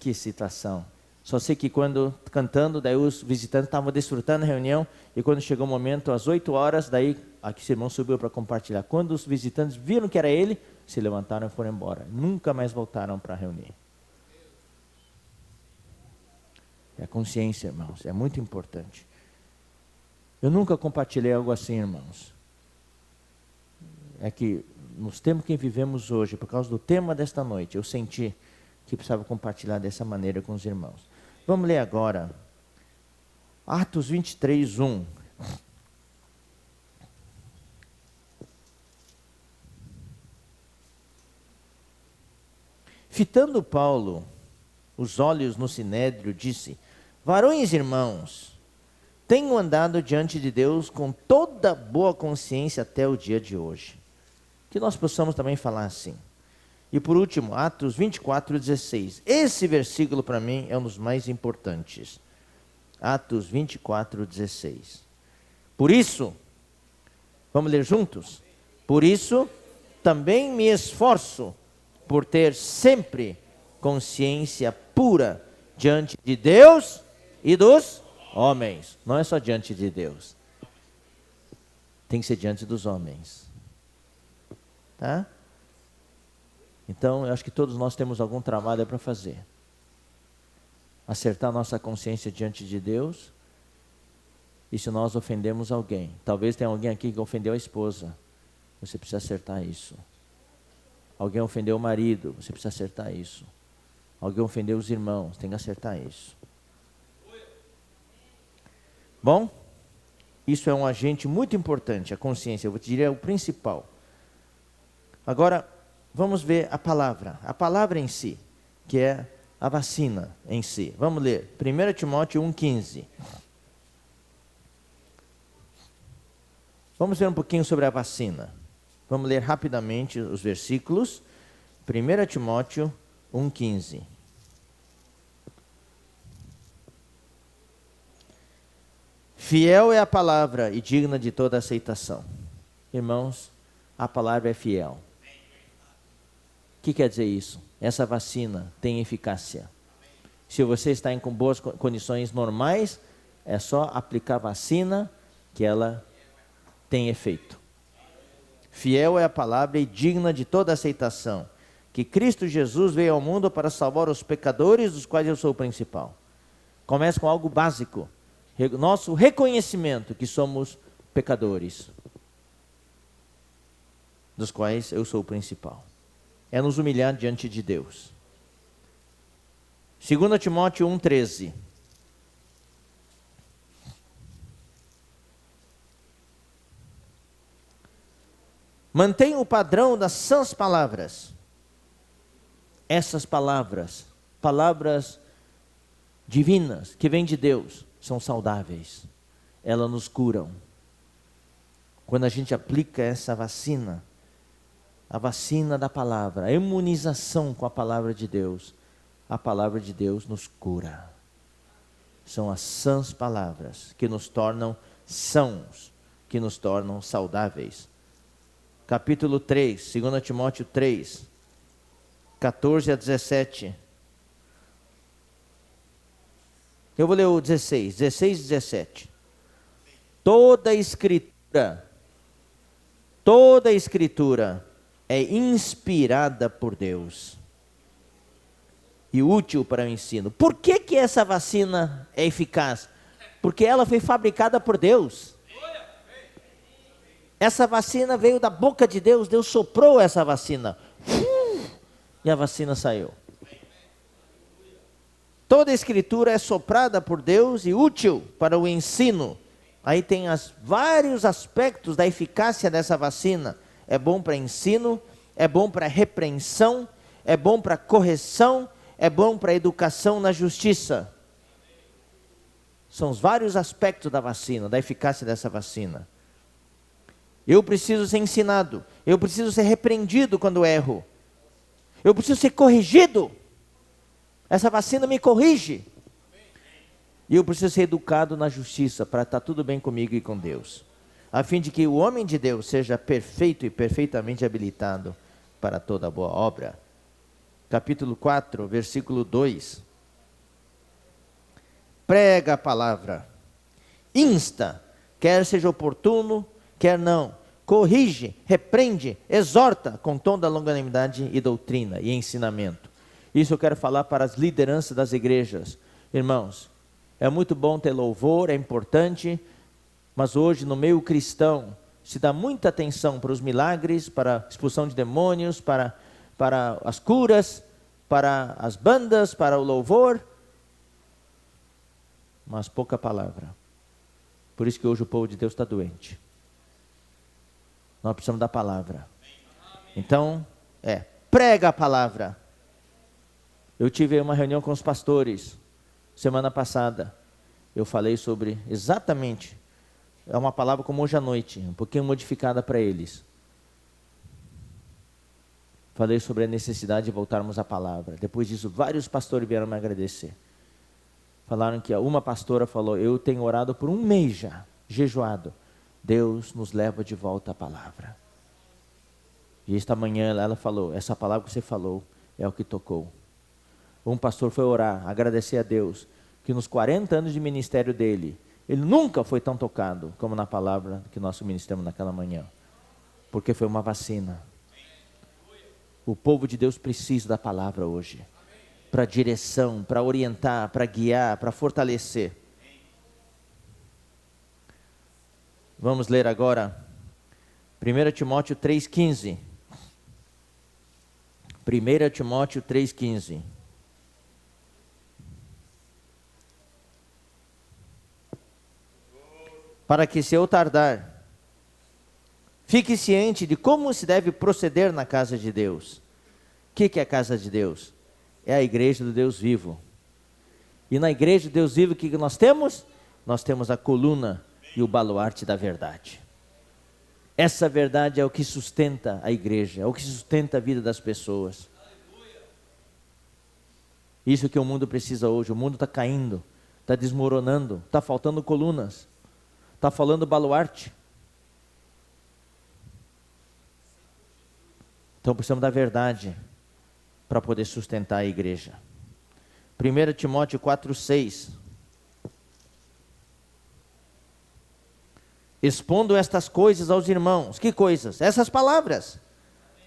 Que situação. Só sei que quando, cantando, daí os visitantes estavam desfrutando a reunião, e quando chegou o momento, às 8 horas, daí aqui esse irmão subiu para compartilhar. Quando os visitantes viram que era ele, se levantaram e foram embora. Nunca mais voltaram para reunir. É a consciência, irmãos, é muito importante. Eu nunca compartilhei algo assim, irmãos. É que nos tempos que vivemos hoje, por causa do tema desta noite, eu senti que precisava compartilhar dessa maneira com os irmãos. Vamos ler agora Atos 23, 1. Fitando Paulo os olhos no sinédrio, disse: varões irmãos, tenho andado diante de Deus com toda boa consciência até o dia de hoje. Que nós possamos também falar assim. E por último, Atos 24, 16. Esse versículo para mim é um dos mais importantes. Atos 24, 16. Por isso, vamos ler juntos? Por isso, também me esforço por ter sempre consciência pura diante de Deus e dos homens. Não é só diante de Deus. Tem que ser diante dos homens. Tá? Então, eu acho que todos nós temos algum trabalho para fazer. Acertar nossa consciência diante de Deus. E se nós ofendemos alguém, talvez tenha alguém aqui que ofendeu a esposa, você precisa acertar isso. Alguém ofendeu o marido, você precisa acertar isso. Alguém ofendeu os irmãos, tem que acertar isso. Bom, isso é um agente muito importante, a consciência, eu diria o principal. Agora, vamos ver a palavra em si, que é a vacina em si. Vamos ler, 1 Timóteo 1,15. Vamos ver um pouquinho sobre a vacina. Vamos ler rapidamente os versículos. 1 Timóteo 1,15. Fiel é a palavra e digna de toda aceitação. Irmãos, a palavra é fiel. O que quer dizer isso? Essa vacina tem eficácia. Se você está com boas condições normais, é só aplicar a vacina que ela tem efeito. Fiel é a palavra e digna de toda aceitação, que Cristo Jesus veio ao mundo para salvar os pecadores, dos quais eu sou o principal. Começa com algo básico. Nosso reconhecimento que somos pecadores, dos quais eu sou o principal. É nos humilhar diante de Deus. 2 Timóteo 1,13. Mantenha o padrão das sãs palavras. Essas palavras, palavras divinas, que vêm de Deus, são saudáveis. Elas nos curam. Quando a gente aplica essa vacina, a vacina da palavra, a imunização com a palavra de Deus. A palavra de Deus nos cura. São as sãs palavras que nos tornam sãos, que nos tornam saudáveis. Capítulo 3, 2 Timóteo 3, 14 a 17. Eu vou ler o 16 e 17. Toda a escritura é inspirada por Deus e útil para o ensino. Por que essa vacina é eficaz? Porque ela foi fabricada por Deus. Essa vacina veio da boca de Deus. Deus soprou essa vacina. E a vacina saiu. Toda a escritura é soprada por Deus e útil para o ensino. Aí tem vários aspectos da eficácia dessa vacina. É bom para ensino, é bom para repreensão, é bom para correção, é bom para educação na justiça. São os vários aspectos da vacina, da eficácia dessa vacina. Eu preciso ser ensinado, eu preciso ser repreendido quando erro. Eu preciso ser corrigido. Essa vacina me corrige. E eu preciso ser educado na justiça para estar tudo bem comigo e com Deus. A fim de que o homem de Deus seja perfeito e perfeitamente habilitado para toda boa obra. Capítulo 4, versículo 2. Prega a palavra. Insta, quer seja oportuno, quer não. Corrige, repreende, exorta com toda longanimidade e doutrina e ensinamento. Isso eu quero falar para as lideranças das igrejas. Irmãos, é muito bom ter louvor, é importante, mas hoje no meio cristão se dá muita atenção para os milagres, para a expulsão de demônios, para as curas, para as bandas, para o louvor, mas pouca palavra. Por isso que hoje o povo de Deus está doente. Nós precisamos da palavra. Então, prega a palavra. Eu tive uma reunião com os pastores semana passada. Eu falei sobre exatamente, é uma palavra como hoje à noite, um pouquinho modificada para eles. Falei sobre a necessidade de voltarmos à palavra. Depois disso, vários pastores vieram me agradecer. Falaram que uma pastora falou, eu tenho orado por um mês já, jejuado. Deus nos leva de volta à palavra. E esta manhã ela falou, essa palavra que você falou é o que tocou. Um pastor foi orar, agradecer a Deus, que nos 40 anos de ministério dele, ele nunca foi tão tocado como na palavra que nós ministramos naquela manhã. Porque foi uma vacina. O povo de Deus precisa da palavra hoje. Para direção, para orientar, para guiar, para fortalecer. Vamos ler agora 1 Timóteo 3,15. 1 Timóteo 3,15. Para que se eu tardar, fique ciente de como se deve proceder na casa de Deus. O que é a casa de Deus? É a igreja do Deus vivo. E na igreja do Deus vivo, o que nós temos? Nós temos a coluna e o baluarte da verdade. Essa verdade é o que sustenta a igreja, é o que sustenta a vida das pessoas. Isso que o mundo precisa hoje. O mundo está caindo, está desmoronando, está faltando colunas, está falando baluarte. Então precisamos da verdade para poder sustentar a igreja. 1 Timóteo 4,6. Expondo estas coisas aos irmãos. Que coisas? Essas palavras.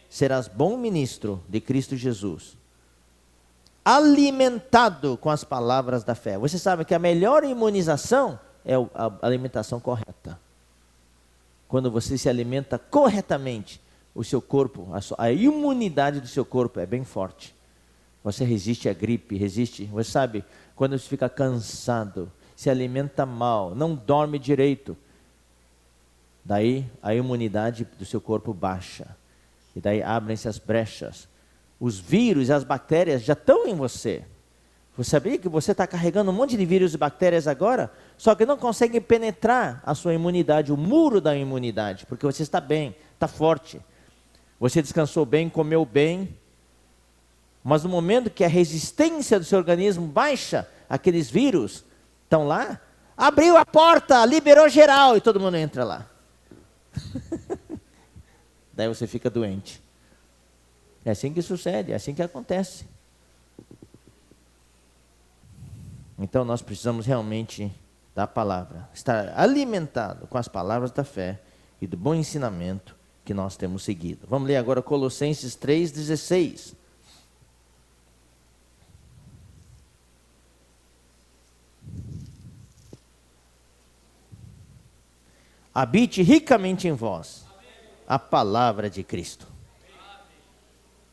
Serás bom ministro de Cristo Jesus, alimentado com as palavras da fé. Você sabe que a melhor imunização é a alimentação correta. Quando você se alimenta corretamente, o seu corpo, a imunidade do seu corpo é bem forte. Você resiste à gripe, você sabe, quando você fica cansado, se alimenta mal, não dorme direito, daí a imunidade do seu corpo baixa. E daí abrem-se as brechas. Os vírus e as bactérias já estão em você. Você sabia que você está carregando um monte de vírus e bactérias agora? Só que não conseguem penetrar a sua imunidade, o muro da imunidade, porque você está bem, está forte. você descansou bem, comeu bem, mas no momento que a resistência do seu organismo baixa, aqueles vírus estão lá, abriu a porta, liberou geral e todo mundo entra lá. Daí você fica doente. É assim que sucede, é assim que acontece. Então nós precisamos realmente da palavra, estar alimentado com as palavras da fé e do bom ensinamento que nós temos seguido. Vamos ler agora Colossenses 3,16. Habite ricamente em vós a palavra de Cristo.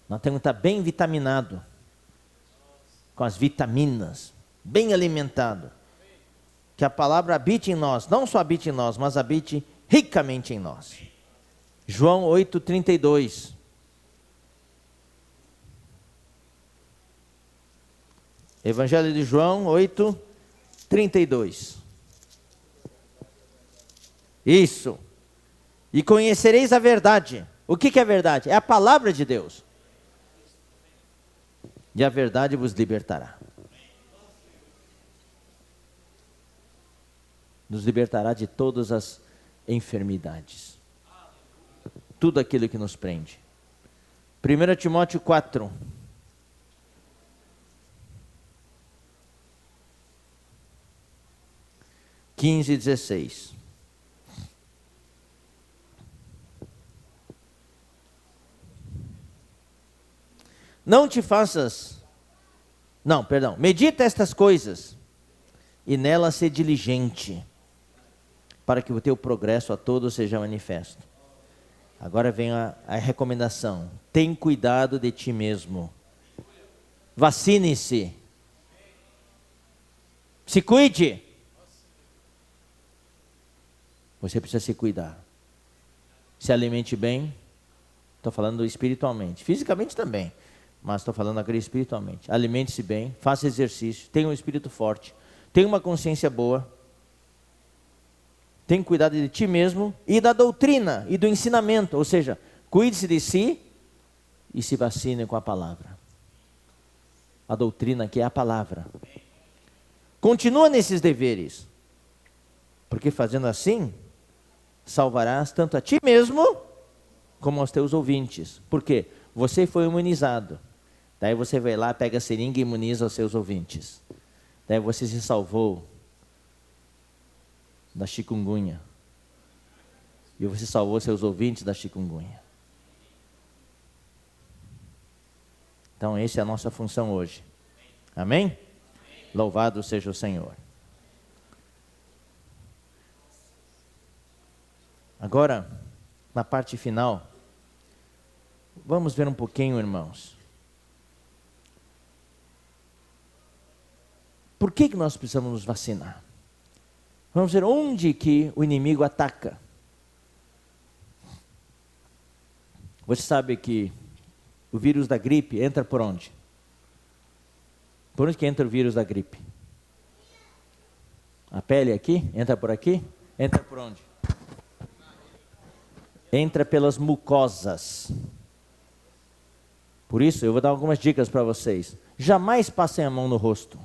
Nós temos que estar bem vitaminado, com as vitaminas, bem alimentado. Que a palavra habite em nós, não só habite em nós, mas habite ricamente em nós. João 8,32. Evangelho de João 8,32. Isso. E conhecereis a verdade. O que é a verdade? É a palavra de Deus. E a verdade vos libertará. Nos libertará de todas as enfermidades. Tudo aquilo que nos prende. 1 Timóteo 4. (15 e 16). Não te faças... Não, perdão. Medita estas coisas, e nelas ser diligente, para que o teu progresso a todos seja manifesto. Agora vem a recomendação. Tem cuidado de ti mesmo. Vacine-se. Se cuide. Você precisa se cuidar. Se alimente bem. Estou falando espiritualmente. Fisicamente também. Mas estou falando agora espiritualmente. Alimente-se bem. Faça exercício. Tenha um espírito forte. Tenha uma consciência boa. Tenha cuidado de ti mesmo e da doutrina e do ensinamento. Ou seja, cuide-se de si e se vacine com a palavra. A doutrina que é a palavra. Continua nesses deveres. Porque fazendo assim, salvarás tanto a ti mesmo como aos teus ouvintes. Por quê? Você foi imunizado. Daí você vai lá, pega a seringa e imuniza os seus ouvintes. Daí você se salvou da chikungunya. E você salvou seus ouvintes da chikungunya. Então essa é a nossa função hoje. Amém? Louvado seja o Senhor. Agora, na parte final, vamos ver um pouquinho, irmãos. Por que nós precisamos nos vacinar? Vamos ver onde que o inimigo ataca. Você sabe que o vírus da gripe entra por onde? Por onde que entra o vírus da gripe? A pele aqui? Entra por aqui? Entra por onde? Entra pelas mucosas. Por isso, eu vou dar algumas dicas para vocês. Jamais passem a mão no rosto.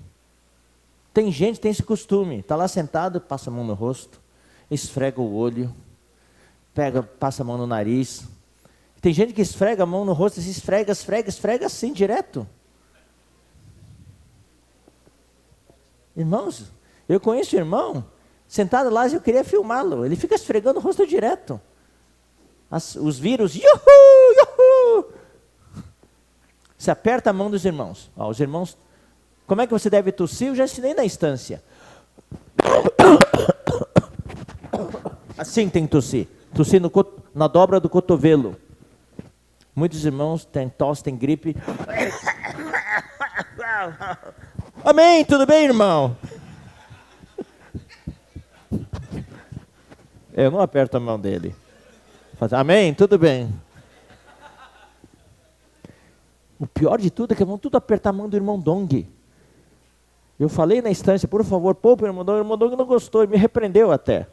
Tem gente que tem esse costume. Está lá sentado, passa a mão no rosto, esfrega o olho, passa a mão no nariz. Tem gente que esfrega a mão no rosto, se esfrega assim, direto. Irmãos, eu conheço o irmão, sentado lá, eu queria filmá-lo. Ele fica esfregando o rosto direto. Os vírus, yuhu. Você aperta a mão dos irmãos. Ó, os irmãos, como é que você deve tossir? Eu já ensinei na instância. Assim tem que tossir. Tossir na dobra do cotovelo. Muitos irmãos têm tosse, têm gripe. Amém, tudo bem, irmão? Eu não aperto a mão dele. Amém, tudo bem. O pior de tudo é que vão tudo apertar a mão do irmão Dong. Eu falei na instância, por favor, poupa o irmão Dong não gostou e me repreendeu até.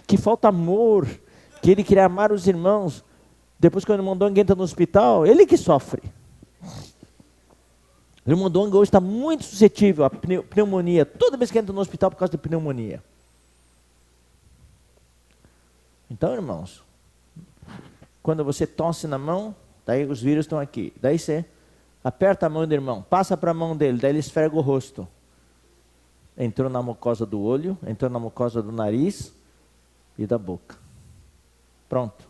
Que falta amor, que ele queria amar os irmãos. Depois que o irmão Dong entra no hospital, ele que sofre. O irmão Dong hoje está muito suscetível à pneumonia. Toda vez que entra no hospital por causa de pneumonia. Então, irmãos, quando você tosse na mão, daí os vírus estão aqui. Daí você aperta a mão do irmão, passa para a mão dele, daí ele esfrega o rosto. Entrou na mucosa do olho, entrou na mucosa do nariz e da boca. Pronto.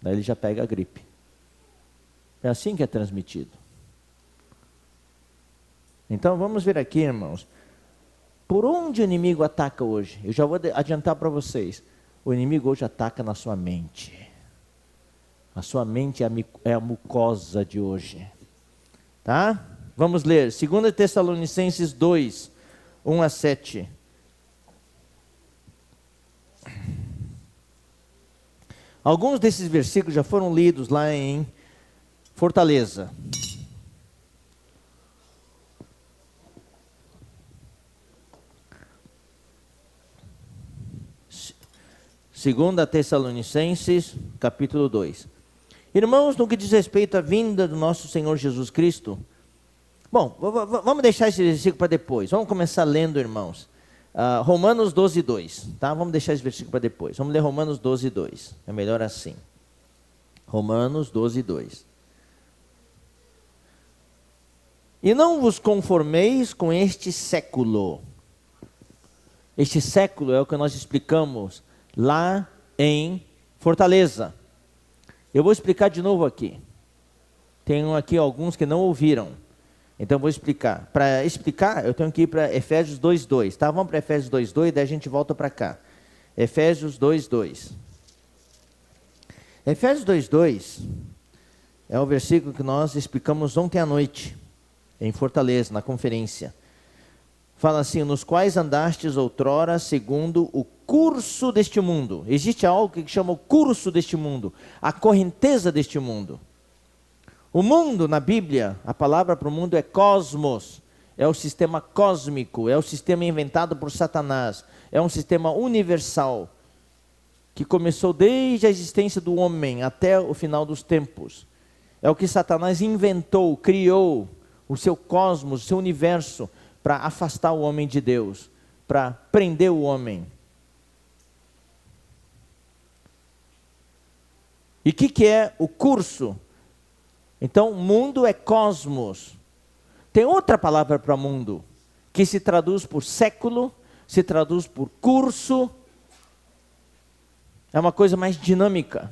Daí ele já pega a gripe. É assim que é transmitido. Então vamos ver aqui, irmãos. Por onde o inimigo ataca hoje? Eu já vou adiantar para vocês. O inimigo hoje ataca na sua mente. A sua mente é a mucosa de hoje. Tá? Vamos ler. 2 Tessalonicenses 2, 1 a 7. Alguns desses versículos já foram lidos lá em Fortaleza. Segunda Tessalonicenses, capítulo 2. Irmãos, no que diz respeito à vinda do nosso Senhor Jesus Cristo, bom, vamos deixar esse versículo para depois. Vamos começar lendo, irmãos. Romanos 12, 2. Tá? Vamos deixar esse versículo para depois. Vamos ler Romanos 12, 2. É melhor assim. Romanos 12, 2. E não vos conformeis com este século. Este século é o que nós explicamos lá em Fortaleza. Eu vou explicar de novo aqui. Tenho aqui alguns que não ouviram. Então vou explicar. Para explicar, eu tenho que ir para Efésios 2:2. Tá? Vamos para Efésios 2:2, daí a gente volta para cá. Efésios 2:2. Efésios 2:2 é o versículo que nós explicamos ontem à noite, em Fortaleza, na conferência. Fala assim: nos quais andastes outrora segundo o curso deste mundo. Existe algo que chama o curso deste mundo, a correnteza deste mundo. O mundo, na Bíblia, a palavra para o mundo é cosmos, é o sistema cósmico, é o sistema inventado por Satanás, é um sistema universal, que começou desde a existência do homem até o final dos tempos. É o que Satanás inventou, criou, o seu cosmos, o seu universo, para afastar o homem de Deus, para prender o homem. E o que é o curso? Então, mundo é cosmos. Tem outra palavra para mundo, que se traduz por século, se traduz por curso. É uma coisa mais dinâmica.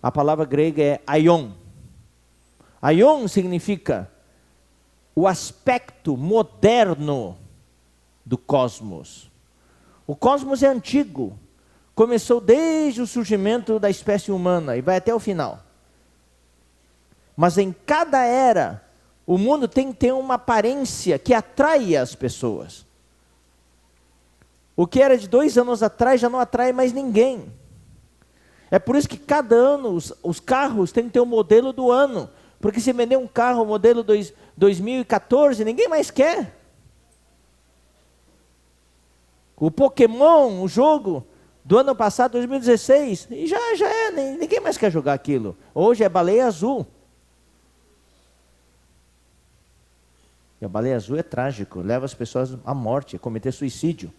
A palavra grega é aion. Aion significa o aspecto moderno do cosmos. O cosmos é antigo. Começou desde o surgimento da espécie humana e vai até o final. Mas em cada era, o mundo tem que ter uma aparência que atrai as pessoas. O que era de 2 anos atrás já não atrai mais ninguém. É por isso que cada ano os carros têm que ter o modelo do ano. Porque se vender um carro modelo 2014, ninguém mais quer. O Pokémon, o jogo do ano passado, 2016, já é, ninguém mais quer jogar aquilo. Hoje é baleia azul. E a baleia azul é trágico, leva as pessoas à morte, a cometer suicídio.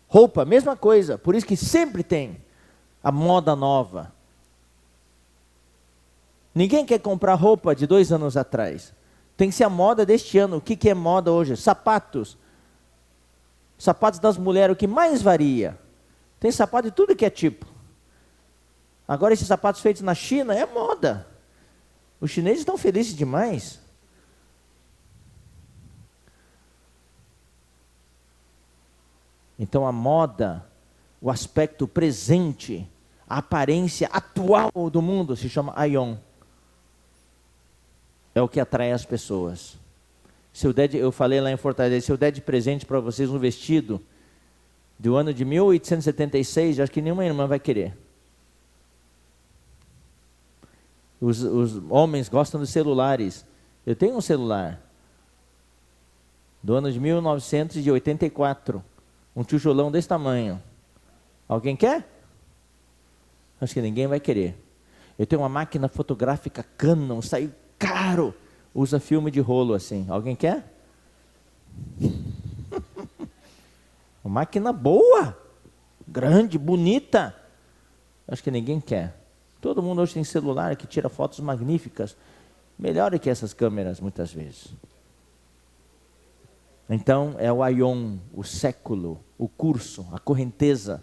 Roupa, mesma coisa, por isso que sempre tem a moda nova. Ninguém quer comprar roupa de 2 anos atrás. Tem que ser a moda deste ano. O que é moda hoje? Sapatos. Sapatos das mulheres, o que mais varia. Tem sapato de tudo que é tipo. Agora esses sapatos feitos na China é moda. Os chineses estão felizes demais. Então a moda, o aspecto presente, a aparência atual do mundo se chama aion. É o que atrai as pessoas. Se eu falei lá em Fortaleza, se eu der de presente para vocês um vestido do ano de 1876, acho que nenhuma irmã vai querer. Os homens gostam de celulares. Eu tenho um celular do ano de 1984. Um tijolão desse tamanho. Alguém quer? Acho que ninguém vai querer. Eu tenho uma máquina fotográfica Canon, saiu caro. Usa filme de rolo assim. Alguém quer? Uma máquina boa, grande, bonita. Acho que ninguém quer. Todo mundo hoje tem celular que tira fotos magníficas. Melhor que essas câmeras muitas vezes. Então é o aion, o século, o curso, a correnteza.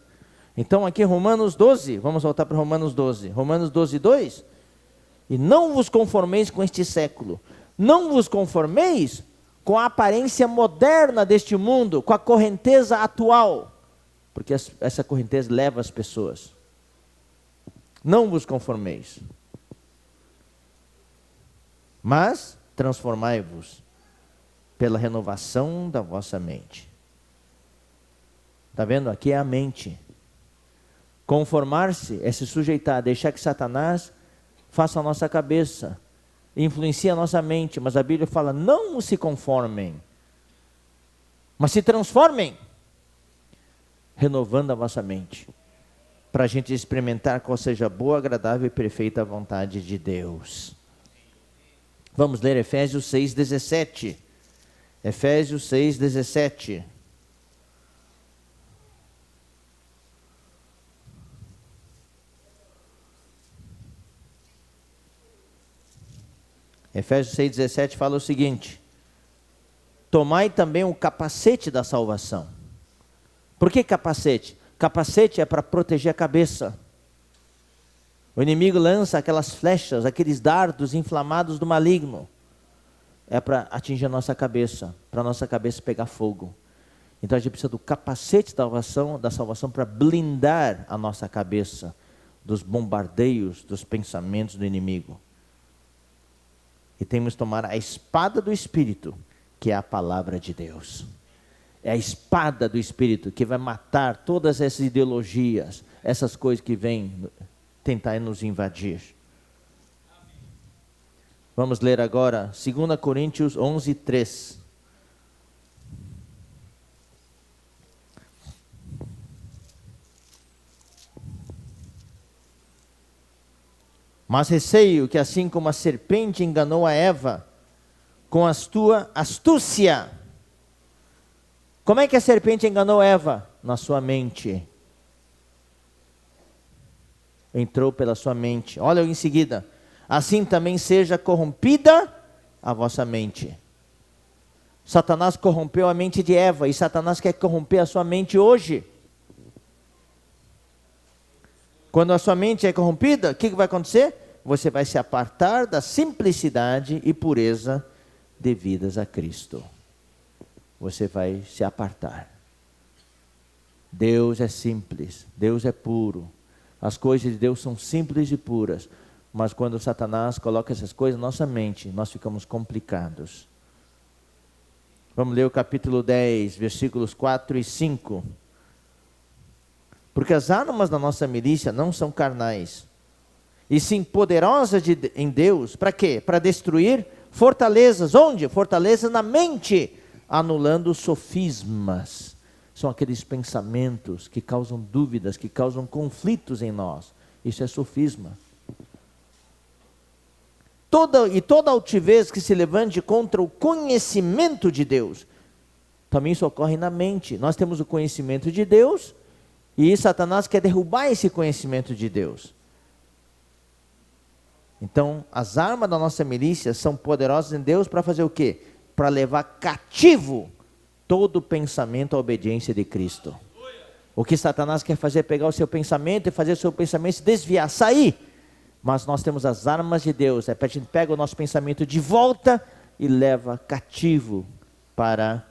Então aqui Romanos 12, vamos voltar para Romanos 12. Romanos 12, 2. E não vos conformeis com este século. Não vos conformeis com a aparência moderna deste mundo, com a correnteza atual. Porque essa correnteza leva as pessoas. Não vos conformeis. Mas transformai-vos pela renovação da vossa mente. Está vendo? Aqui é a mente. Conformar-se é se sujeitar, deixar que Satanás faça a nossa cabeça, influencie a nossa mente. Mas a Bíblia fala, não se conformem, mas se transformem, renovando a vossa mente, para a gente experimentar qual seja a boa, agradável e perfeita vontade de Deus. Vamos ler Efésios 6, 17. Efésios 6, 17. Efésios 6, 17 fala o seguinte: tomai também o capacete da salvação. Por que capacete? Capacete é para proteger a cabeça. O inimigo lança aquelas flechas, aqueles dardos inflamados do maligno. É para atingir a nossa cabeça, para a nossa cabeça pegar fogo. Então a gente precisa do capacete da salvação para blindar a nossa cabeça dos bombardeios, dos pensamentos do inimigo. E temos que tomar a espada do Espírito, que é a palavra de Deus. É a espada do Espírito que vai matar todas essas ideologias, essas coisas que vêm tentar nos invadir. Vamos ler agora 2 Coríntios 11, 3. Mas receio que assim como a serpente enganou a Eva com a sua astúcia. Como é que a serpente enganou Eva? Na sua mente. Entrou pela sua mente. Olha em seguida. Assim também seja corrompida a vossa mente. Satanás corrompeu a mente de Eva e Satanás quer corromper a sua mente hoje. Quando a sua mente é corrompida, o que vai acontecer? Você vai se apartar da simplicidade e pureza devidas a Cristo. Você vai se apartar. Deus é simples, Deus é puro. As coisas de Deus são simples e puras. Mas quando Satanás coloca essas coisas na nossa mente, nós ficamos complicados. Vamos ler o capítulo 10, versículos 4 e 5. Porque as armas da nossa milícia não são carnais, e sim poderosas em Deus. Para quê? Para destruir fortalezas. Onde? Fortalezas na mente, anulando sofismas. São aqueles pensamentos que causam dúvidas, que causam conflitos em nós. Isso é sofisma. Toda altivez que se levante contra o conhecimento de Deus, também isso ocorre na mente. Nós temos o conhecimento de Deus, e Satanás quer derrubar esse conhecimento de Deus. Então, as armas da nossa milícia são poderosas em Deus para fazer o quê? Para levar cativo todo pensamento à obediência de Cristo. O que Satanás quer fazer é pegar o seu pensamento e fazer o seu pensamento se desviar, sair. Mas nós temos as armas de Deus, a gente pega o nosso pensamento de volta e leva cativo para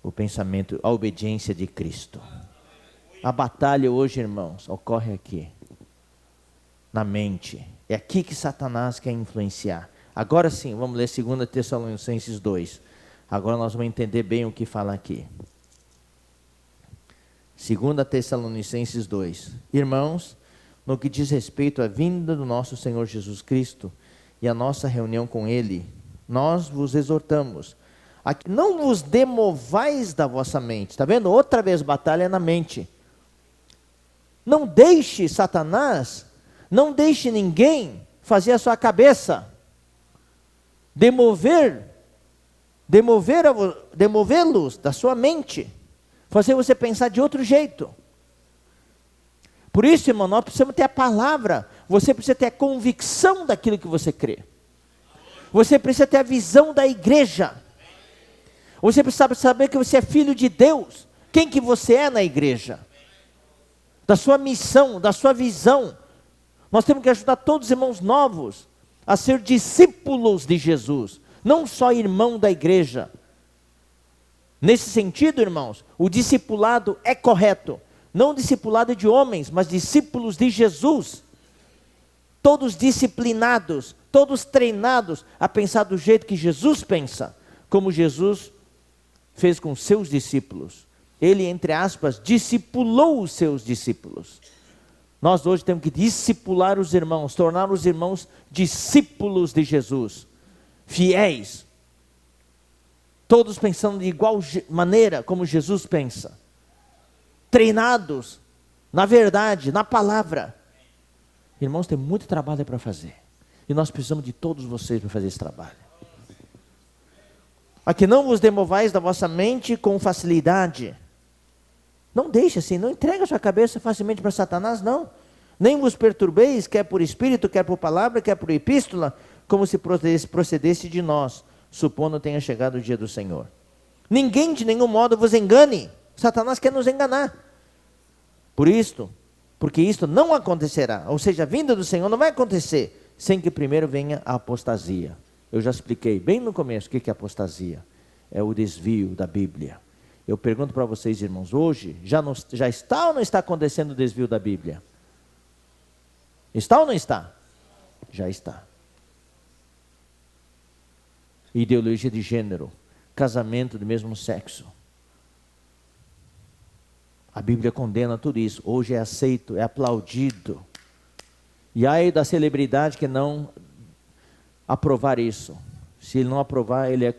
o pensamento, a obediência de Cristo. A batalha hoje, irmãos, ocorre aqui, na mente. É aqui que Satanás quer influenciar. Agora sim, vamos ler 2 Tessalonicenses 2. Agora nós vamos entender bem o que fala aqui. 2 Tessalonicenses 2. Irmãos, no que diz respeito à vinda do nosso Senhor Jesus Cristo e a nossa reunião com Ele, nós vos exortamos a que não vos demovais da vossa mente. Está vendo? Outra vez batalha na mente. Não deixe Satanás, não deixe ninguém fazer a sua cabeça, demovê-los da sua mente, fazer você pensar de outro jeito. Por isso, irmão, nós precisamos ter a palavra, você precisa ter a convicção daquilo que você crê. Você precisa ter a visão da igreja. Você precisa saber que você é filho de Deus. Quem que você é na igreja? Da sua missão, da sua visão. Nós temos que ajudar todos os irmãos novos a ser discípulos de Jesus, não só irmão da igreja. Nesse sentido, irmãos, o discipulado é correto. Não discipulado de homens, mas discípulos de Jesus. Todos disciplinados, todos treinados a pensar do jeito que Jesus pensa, como Jesus fez com seus discípulos. Ele, entre aspas, discipulou os seus discípulos. Nós hoje temos que discipular os irmãos, tornar os irmãos discípulos de Jesus, fiéis, todos pensando de igual maneira como Jesus pensa, treinados na verdade, na palavra. Irmãos, tem muito trabalho para fazer, e nós precisamos de todos vocês para fazer esse trabalho. A que não vos demovais da vossa mente com facilidade. Não deixe assim, não entregue a sua cabeça facilmente para Satanás, não. Nem vos perturbeis, quer por espírito, quer por palavra, quer por epístola, como se procedesse de nós, supondo tenha chegado o dia do Senhor. Ninguém de nenhum modo vos engane. Satanás quer nos enganar. Porque isto não acontecerá, ou seja, a vinda do Senhor não vai acontecer, sem que primeiro venha a apostasia. Eu já expliquei bem no começo o que é apostasia. É o desvio da Bíblia. Eu pergunto para vocês, irmãos, hoje já está ou não está acontecendo o desvio da Bíblia? Está ou não está? Já está. Ideologia de gênero, casamento do mesmo sexo. A Bíblia condena tudo isso. Hoje é aceito, é aplaudido. E ai da celebridade que não aprovar isso. Se ele não aprovar, ele é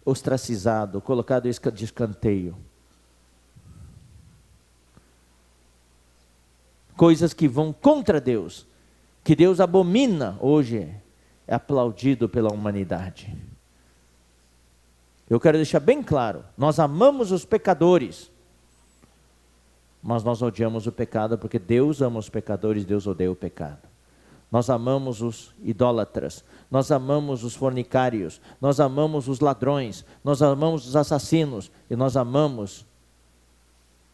ostracizado, colocado de escanteio. Coisas que vão contra Deus, que Deus abomina, hoje é aplaudido pela humanidade. Eu quero deixar bem claro, nós amamos os pecadores, mas nós odiamos o pecado, porque Deus ama os pecadores, Deus odeia o pecado. Nós amamos os idólatras, nós amamos os fornicários, nós amamos os ladrões, nós amamos os assassinos e nós amamos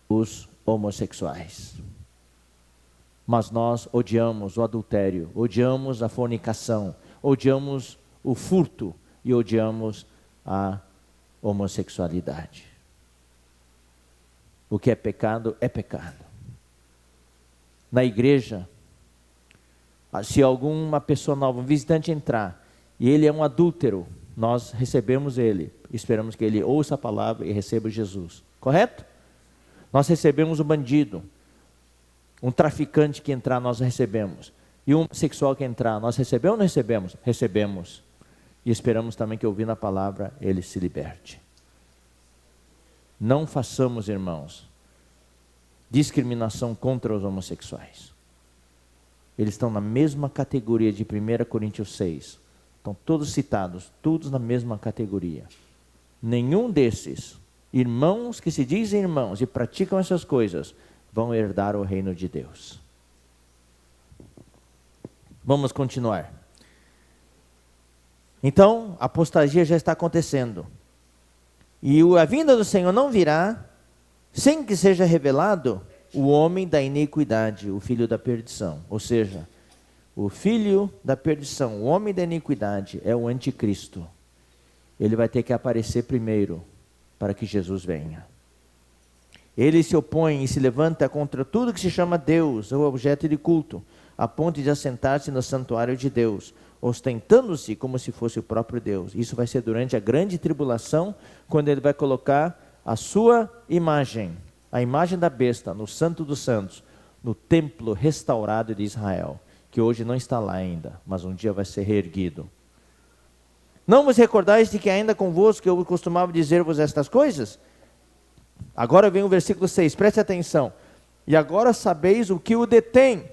os homossexuais. Mas nós odiamos o adultério, odiamos a fornicação, odiamos o furto e odiamos a homossexualidade. O que é pecado é pecado. Na igreja, se alguma pessoa nova, um visitante entrar, e ele é um adúltero, nós recebemos ele, esperamos que ele ouça a palavra e receba Jesus, correto? Nós recebemos um bandido, um traficante que entrar, nós recebemos, e um sexual que entrar, nós recebemos ou não recebemos? Recebemos, e esperamos também que ouvindo a palavra, ele se liberte. Não façamos, irmãos, discriminação contra os homossexuais. Eles estão na mesma categoria de 1 Coríntios 6. Estão todos citados, todos na mesma categoria. Nenhum desses irmãos que se dizem irmãos e praticam essas coisas vão herdar o reino de Deus. Vamos continuar. Então, a apostasia já está acontecendo. E a vinda do Senhor não virá sem que seja revelado o homem da iniquidade, o filho da perdição. Ou seja, o filho da perdição, o homem da iniquidade é o anticristo. Ele vai ter que aparecer primeiro para que Jesus venha. Ele se opõe e se levanta contra tudo que se chama Deus, ou objeto de culto, a ponto de assentar-se no santuário de Deus, ostentando-se como se fosse o próprio Deus. Isso vai ser durante a grande tribulação, quando ele vai colocar a sua imagem, a imagem da besta, no Santo dos Santos, no templo restaurado de Israel, que hoje não está lá ainda, mas um dia vai ser reerguido. Não vos recordais de que ainda convosco eu costumava dizer-vos estas coisas? Agora vem o versículo 6, preste atenção. E agora sabeis o que o detém.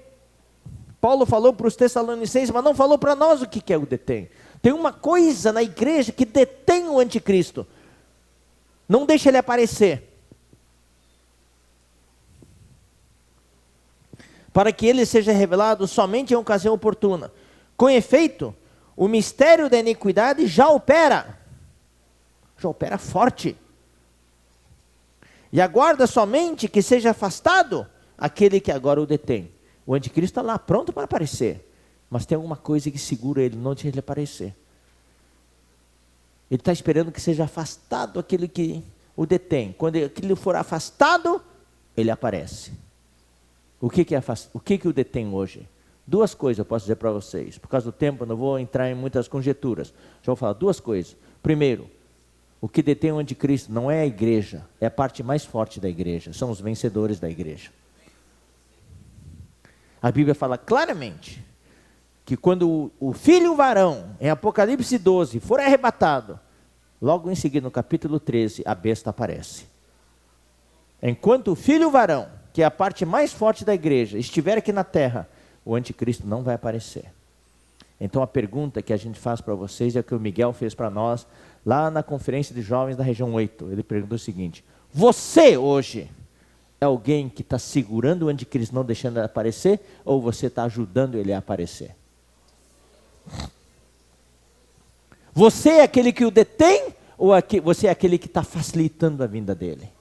Paulo falou para os Tessalonicenses, mas não falou para nós o que é o detém. Tem uma coisa na igreja que detém o anticristo. Não deixa ele aparecer. Para que ele seja revelado somente em ocasião oportuna. Com efeito, o mistério da iniquidade já opera forte. E aguarda somente que seja afastado aquele que agora o detém. O anticristo está lá, pronto para aparecer. Mas tem alguma coisa que segura ele, não deixa ele aparecer. Ele está esperando que seja afastado aquele que o detém. Quando aquele for afastado, ele aparece. O que o detém hoje? Duas coisas eu posso dizer para vocês. Por causa do tempo, eu não vou entrar em muitas conjecturas. Já vou falar duas coisas. Primeiro, o que detém o anticristo não é a igreja, é a parte mais forte da igreja. São os vencedores da igreja. A Bíblia fala claramente que quando o filho varão, em Apocalipse 12, for arrebatado, logo em seguida, no capítulo 13, a besta aparece. Enquanto o filho varão, que é a parte mais forte da igreja, estiver aqui na terra, o anticristo não vai aparecer. Então a pergunta que a gente faz para vocês é o que o Miguel fez para nós, lá na conferência de jovens da região 8. Ele perguntou o seguinte: você hoje é alguém que está segurando o anticristo, não deixando ele aparecer, ou você está ajudando ele a aparecer? Você é aquele que o detém, ou você é aquele que está facilitando a vinda dele?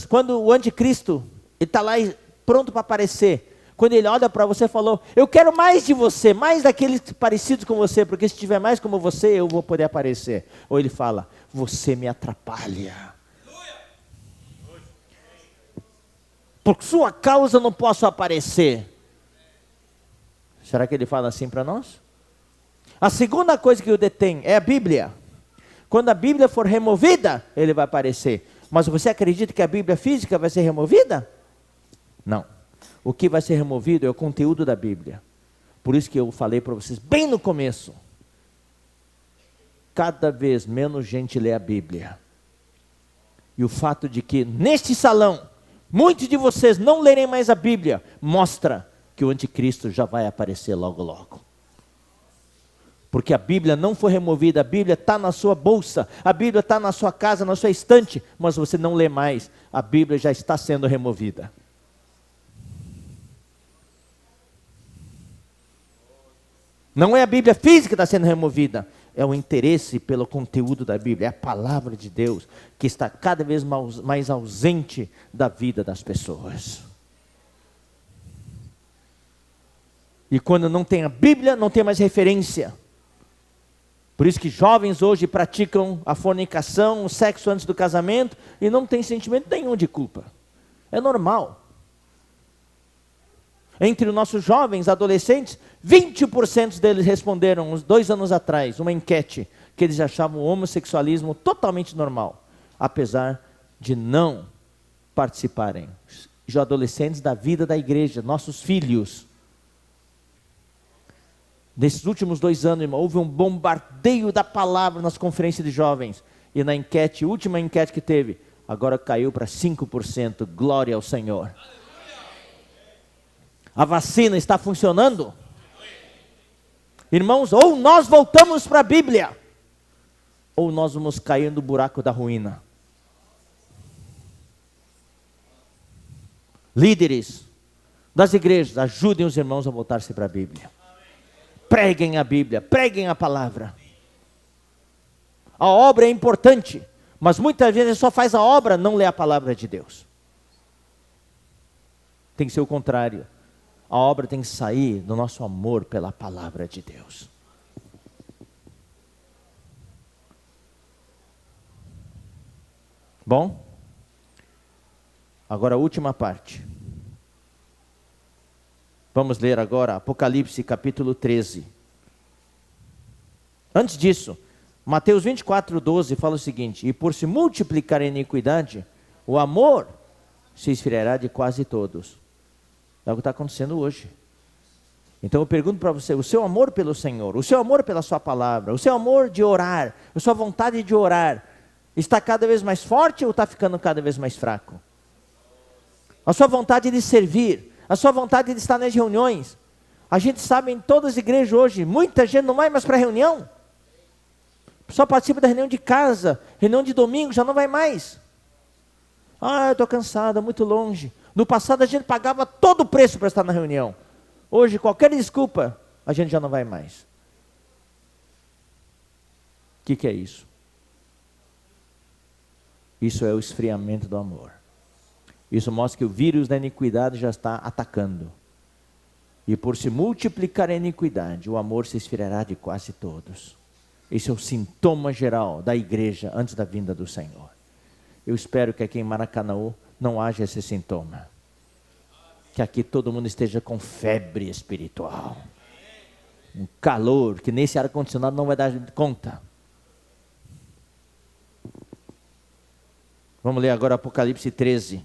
Quando o anticristo está lá pronto para aparecer, quando ele olha para você e falou: eu quero mais de você, mais daqueles parecidos com você, porque se tiver mais como você, eu vou poder aparecer. Ou ele fala: você me atrapalha. Por sua causa eu não posso aparecer. Será que ele fala assim para nós? A segunda coisa que o detém é a Bíblia. Quando a Bíblia for removida, ele vai aparecer. Mas você acredita que a Bíblia física vai ser removida? Não. O que vai ser removido é o conteúdo da Bíblia. Por isso que eu falei para vocês bem no começo. Cada vez menos gente lê a Bíblia. E o fato de que neste salão, muitos de vocês não lerem mais a Bíblia, mostra que o anticristo já vai aparecer logo logo. Porque a Bíblia não foi removida, a Bíblia está na sua bolsa, a Bíblia está na sua casa, na sua estante, mas você não lê mais, a Bíblia já está sendo removida. Não é a Bíblia física que está sendo removida, é o interesse pelo conteúdo da Bíblia, é a palavra de Deus, que está cada vez mais ausente da vida das pessoas. E quando não tem a Bíblia, não tem mais referência. Por isso que jovens hoje praticam a fornicação, o sexo antes do casamento, e não tem sentimento nenhum de culpa. É normal. Entre os nossos jovens, adolescentes, 20% deles responderam, uns 2 anos atrás, uma enquete, que eles achavam o homossexualismo totalmente normal, apesar de não participarem. Os adolescentes da vida da igreja, nossos filhos. Nesses últimos 2 anos, irmão, houve um bombardeio da palavra nas conferências de jovens. E na enquete, última enquete que teve, agora caiu para 5%. Glória ao Senhor. A vacina está funcionando? Irmãos, ou nós voltamos para a Bíblia, ou nós vamos cair no buraco da ruína. Líderes das igrejas, ajudem os irmãos a voltar-se para a Bíblia. Preguem a Bíblia, preguem a palavra. A obra é importante, mas muitas vezes só faz a obra, não lê a palavra de Deus. Tem que ser o contrário. A obra tem que sair do nosso amor pela palavra de Deus. Bom? Agora a última parte. Vamos ler agora Apocalipse capítulo 13. Antes disso, Mateus 24:12 fala o seguinte: e por se multiplicar a iniquidade, o amor se esfriará de quase todos. É o que está acontecendo hoje. Então eu pergunto para você, o seu amor pelo Senhor, o seu amor pela sua palavra, o seu amor de orar, a sua vontade de orar, está cada vez mais forte ou está ficando cada vez mais fraco? a sua vontade de servir, a sua vontade de estar nas reuniões. A gente sabe em todas as igrejas hoje, muita gente não vai mais para reunião. Só participa da reunião de casa, reunião de domingo já não vai mais. Eu estou cansado, é muito longe. No passado a gente pagava todo o preço para estar na reunião. Hoje, qualquer desculpa, a gente já não vai mais. O que é isso? Isso é o esfriamento do amor. Isso mostra que o vírus da iniquidade já está atacando. E por se multiplicar a iniquidade, o amor se esfriará de quase todos. Esse é o sintoma geral da igreja antes da vinda do Senhor. Eu espero que aqui em Maracanaú não haja esse sintoma. Que aqui todo mundo esteja com febre espiritual. Um calor que nesse ar-condicionado não vai dar conta. Vamos ler agora Apocalipse 13.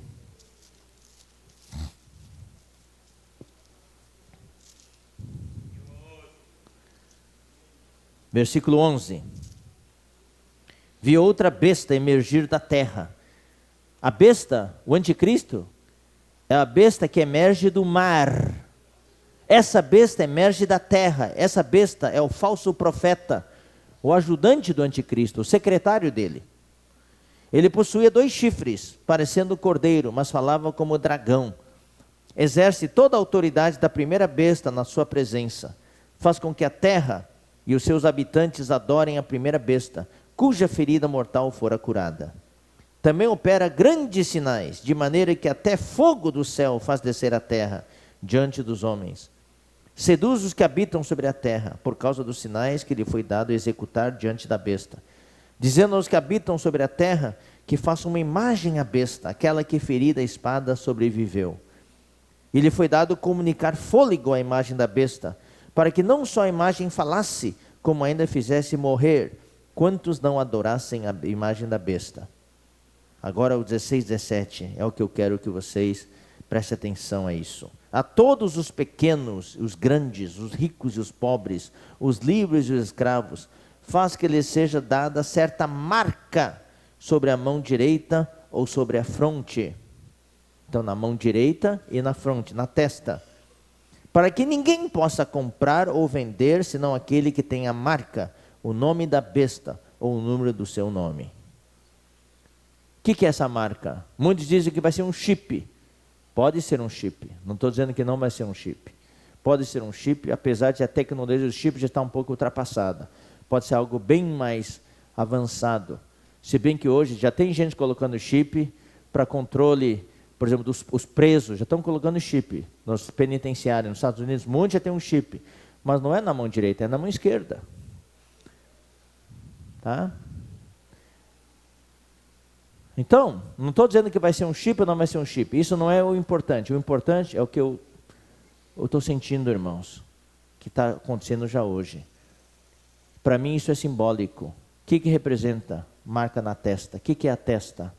Versículo 11. Vi outra besta emergir da terra. A besta, o anticristo, é a besta que emerge do mar. Essa besta emerge da terra. Essa besta é o falso profeta, o ajudante do anticristo, o secretário dele. Ele possuía 2 chifres, parecendo cordeiro, mas falava como dragão. Exerce toda a autoridade da primeira besta na sua presença. Faz com que a terra e os seus habitantes adorem a primeira besta, cuja ferida mortal fora curada. Também opera grandes sinais, de maneira que até fogo do céu faz descer a terra diante dos homens. Seduz os que habitam sobre a terra, por causa dos sinais que lhe foi dado executar diante da besta. Dizendo aos que habitam sobre a terra, que façam uma imagem à besta, aquela que ferida a espada sobreviveu. E lhe foi dado comunicar fôlego à imagem da besta, para que não só a imagem falasse, como ainda fizesse morrer quantos não adorassem a imagem da besta. Agora o 16, 17 é o que eu quero que vocês prestem atenção a isso. A todos os pequenos, os grandes, os ricos e os pobres, os livres e os escravos, faz que lhes seja dada certa marca sobre a mão direita ou sobre a fronte. Então na mão direita e na fronte, na testa. Para que ninguém possa comprar ou vender, senão aquele que tem a marca, o nome da besta ou o número do seu nome. O que é essa marca? Muitos dizem que vai ser um chip. Pode ser um chip. Não estou dizendo que não vai ser um chip. Pode ser um chip, apesar de a tecnologia do chip já estar um pouco ultrapassada. Pode ser algo bem mais avançado. Se bem que hoje já tem gente colocando chip para controle, por exemplo, os presos, já estão colocando chip nos penitenciários, nos Estados Unidos, muitos já tem um chip, mas não é na mão direita, é na mão esquerda. Tá? Então, não estou dizendo que vai ser um chip ou não vai ser um chip, isso não é o importante é o que eu estou sentindo, irmãos, que está acontecendo já hoje. Para mim isso é simbólico. O que representa? Marca na testa. O que é a testa?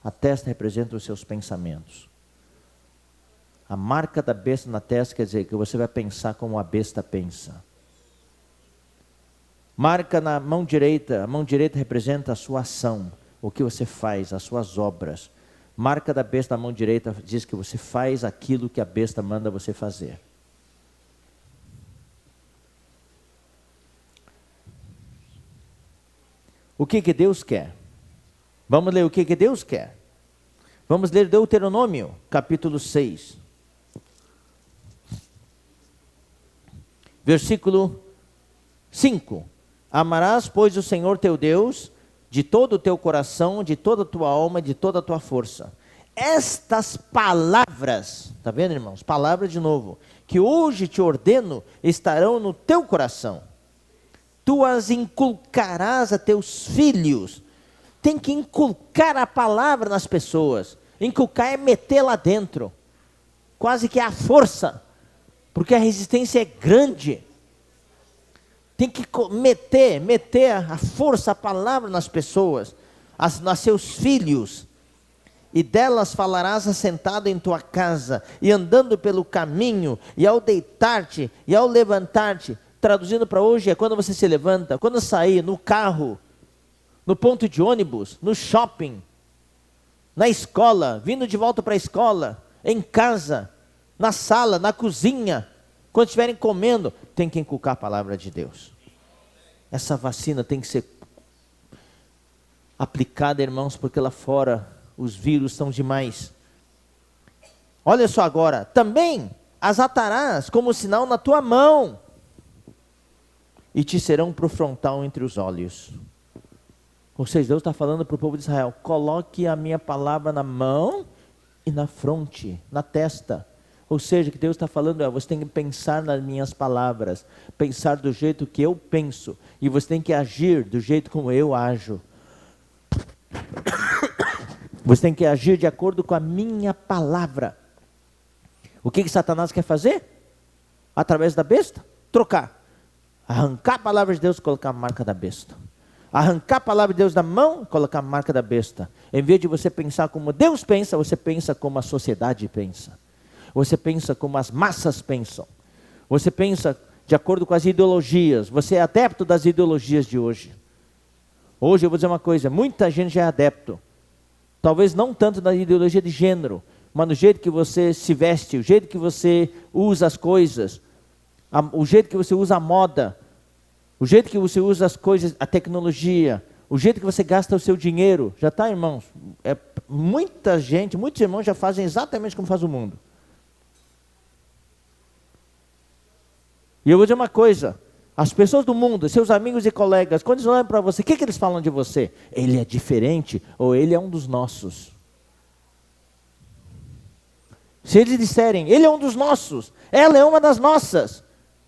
A testa representa os seus pensamentos. A marca da besta na testa quer dizer que você vai pensar como a besta pensa. Marca na mão direita. A mão direita representa a sua ação, o que você faz, as suas obras. Marca da besta na mão direita diz que você faz aquilo que a besta manda você fazer. O que Deus quer? Vamos ler o que Deus quer. Vamos ler Deuteronômio, capítulo 6. Versículo 5. Amarás, pois, o Senhor teu Deus de todo o teu coração, de toda a tua alma, de toda a tua força. Estas palavras, está vendo, irmãos? Palavras de novo, que hoje te ordeno, estarão no teu coração. Tu as inculcarás a teus filhos. Tem que inculcar a palavra nas pessoas. Inculcar é meter lá dentro. Quase que é a força. Porque a resistência é grande. Tem que meter a força, a palavra nas pessoas. Nos seus filhos. E delas falarás assentado em tua casa. E andando pelo caminho. E ao deitar-te. E ao levantar-te. Traduzindo para hoje é quando você se levanta. Quando sair no carro. No ponto de ônibus, no shopping, na escola, vindo de volta para a escola, em casa, na sala, na cozinha, quando estiverem comendo, tem que inculcar a palavra de Deus. Essa vacina tem que ser aplicada, irmãos, porque lá fora os vírus são demais. Olha só agora, também as atarás como sinal na tua mão, e te serão por frontal entre os olhos. Ou seja, Deus está falando para o povo de Israel, coloque a minha palavra na mão e na fronte, na testa. Ou seja, que Deus está falando, você tem que pensar nas minhas palavras, pensar do jeito que eu penso, e você tem que agir do jeito como eu ajo. Você tem que agir de acordo com a minha palavra. O que Satanás quer fazer? Através da besta? Trocar. Arrancar a palavra de Deus e colocar a marca da besta. Arrancar a palavra de Deus da mão e colocar a marca da besta. Em vez de você pensar como Deus pensa, você pensa como a sociedade pensa. Você pensa como as massas pensam. Você pensa de acordo com as ideologias. Você é adepto das ideologias de hoje. Hoje eu vou dizer uma coisa, muita gente já é adepto. Talvez não tanto da ideologia de gênero, mas no jeito que você se veste, o jeito que você usa as coisas, o jeito que você usa a moda, o jeito que você usa as coisas, a tecnologia, o jeito que você gasta o seu dinheiro. Já está, irmãos? Muita gente, muitos irmãos já fazem exatamente como faz o mundo. E eu vou dizer uma coisa, as pessoas do mundo, seus amigos e colegas, quando eles olham para você, o que eles falam de você? Ele é diferente ou ele é um dos nossos? Se eles disserem, ele é um dos nossos, ela é uma das nossas,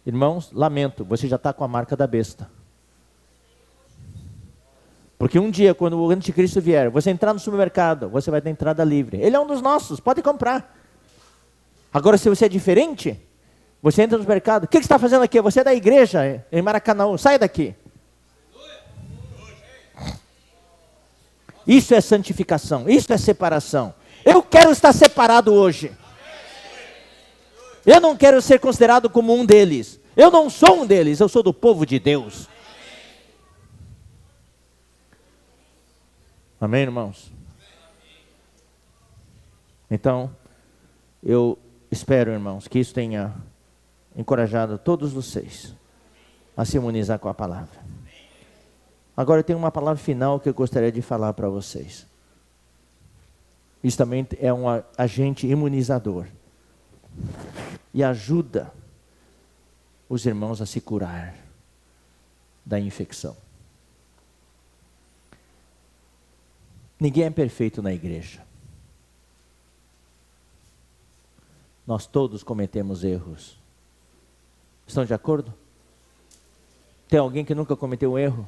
irmãos, lamento, você já está com a marca da besta. Porque um dia, quando o anticristo vier, você entrar no supermercado, você vai ter entrada livre. Ele é um dos nossos, pode comprar. Agora, se você é diferente, você entra no supermercado, o que você está fazendo aqui? Você é da igreja em Maracanã, sai daqui. Isso é santificação, isso é separação. Eu quero estar separado hoje. Eu não quero ser considerado como um deles. Eu não sou um deles, eu sou do povo de Deus. Amém, irmãos? Então, eu espero, irmãos, que isso tenha encorajado todos vocês a se imunizar com a palavra. Agora eu tenho uma palavra final que eu gostaria de falar para vocês. Isso também é um agente imunizador. E ajuda os irmãos a se curar da infecção. Ninguém é perfeito na igreja. Nós todos cometemos erros. Estão de acordo? Tem alguém que nunca cometeu um erro?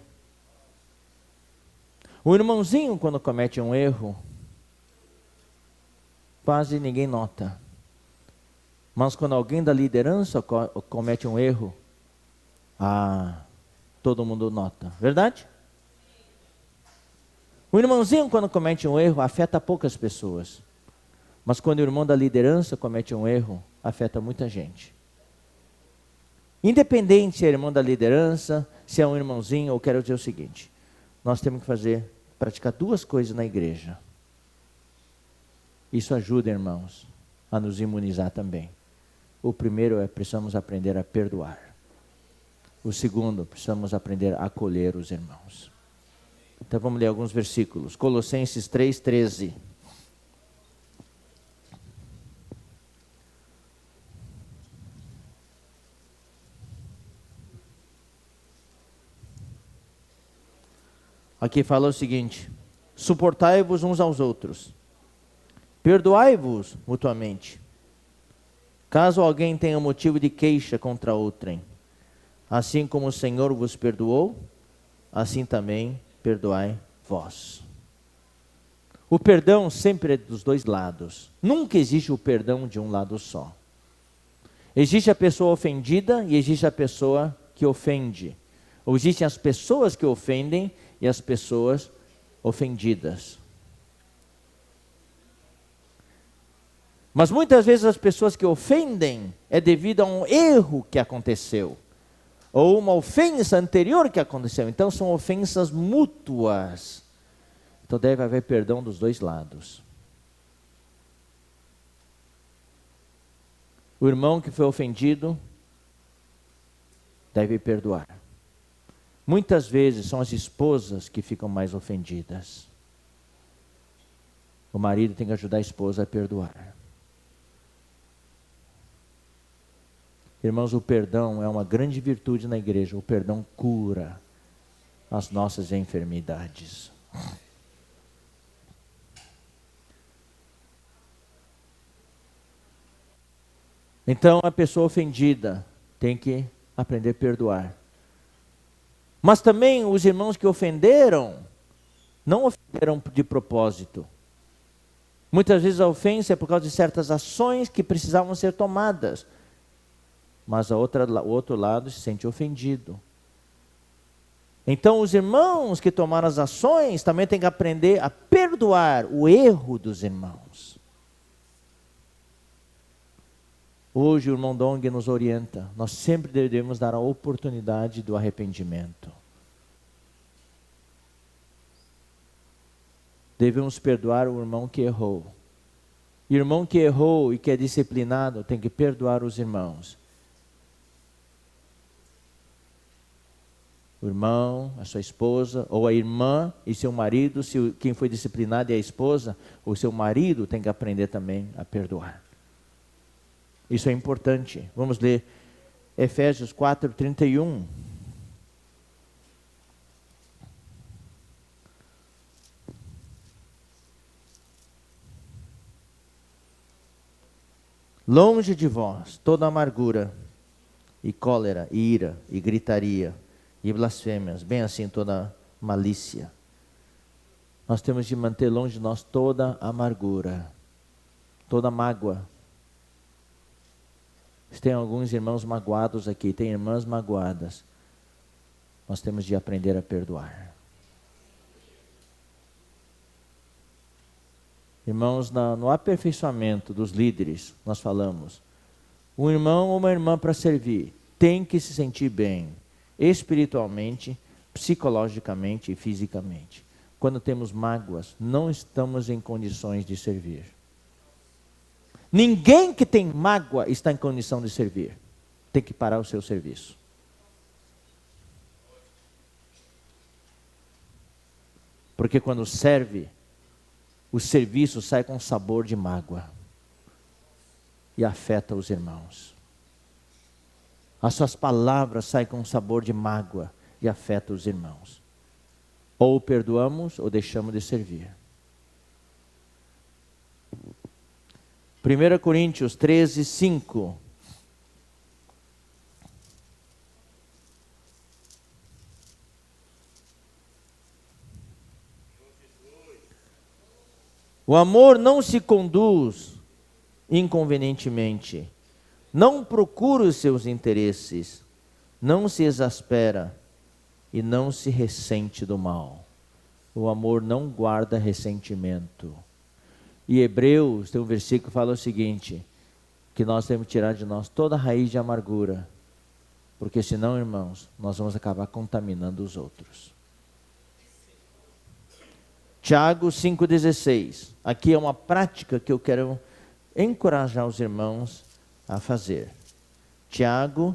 O irmãozinho, quando comete um erro, quase ninguém nota. Mas quando alguém da liderança comete um erro, todo mundo nota. Verdade? O irmãozinho, quando comete um erro, afeta poucas pessoas. Mas quando o irmão da liderança comete um erro, afeta muita gente. Independente se é irmão da liderança, se é um irmãozinho, eu quero dizer o seguinte: nós temos que praticar duas coisas na igreja. Isso ajuda, irmãos, a nos imunizar também. O primeiro precisamos aprender a perdoar. O segundo, precisamos aprender a acolher os irmãos. Então vamos ler alguns versículos. Colossenses 3:13. Aqui fala o seguinte: suportai-vos uns aos outros, perdoai-vos mutuamente, caso alguém tenha motivo de queixa contra outrem. Assim como o Senhor vos perdoou, assim também perdoai vós. O perdão sempre é dos dois lados. Nunca existe o perdão de um lado só. Existe a pessoa ofendida e existe a pessoa que ofende. Ou existem as pessoas que ofendem e as pessoas ofendidas. Mas muitas vezes as pessoas que ofendem é devido a um erro que aconteceu, ou uma ofensa anterior que aconteceu. Então são ofensas mútuas. Então deve haver perdão dos dois lados. O irmão que foi ofendido deve perdoar. Muitas vezes são as esposas que ficam mais ofendidas. O marido tem que ajudar a esposa a perdoar. Irmãos, o perdão é uma grande virtude na igreja. O perdão cura as nossas enfermidades. Então, a pessoa ofendida tem que aprender a perdoar. Mas também os irmãos que ofenderam, não ofenderam de propósito. Muitas vezes a ofensa é por causa de certas ações que precisavam ser tomadas. Mas o outro lado se sente ofendido. Então os irmãos que tomaram as ações também têm que aprender a perdoar o erro dos irmãos. Hoje o irmão Dong nos orienta, nós sempre devemos dar a oportunidade do arrependimento. Devemos perdoar o irmão que errou. O irmão que errou e que é disciplinado tem que perdoar os irmãos. O irmão, a sua esposa, ou a irmã e seu marido, se quem foi disciplinado é a esposa, o seu marido tem que aprender também a perdoar. Isso é importante. Vamos ler Efésios 4:31. Longe de vós toda amargura, e cólera, e ira, e gritaria, e blasfêmias, bem assim toda malícia. Nós temos de manter longe de nós toda amargura, toda mágoa. Se tem alguns irmãos magoados aqui, tem irmãs magoadas, nós temos de aprender a perdoar. Irmãos, no aperfeiçoamento dos líderes, nós falamos, um irmão ou uma irmã para servir tem que se sentir bem, espiritualmente, psicologicamente e fisicamente. Quando temos mágoas, não estamos em condições de servir. Ninguém que tem mágoa está em condição de servir. Tem que parar o seu serviço. Porque quando serve, o serviço sai com sabor de mágoa e afeta os irmãos. As suas palavras saem com sabor de mágoa e afeta os irmãos. Ou perdoamos ou deixamos de servir. 1 Coríntios 13:5. O amor não se conduz inconvenientemente, não procura os seus interesses, não se exaspera e não se ressente do mal. O amor não guarda ressentimento. E Hebreus tem um versículo que fala o seguinte, que nós temos que tirar de nós toda a raiz de amargura, porque senão, irmãos, nós vamos acabar contaminando os outros. Tiago 5,16. Aqui é uma prática que eu quero encorajar os irmãos a fazer. Tiago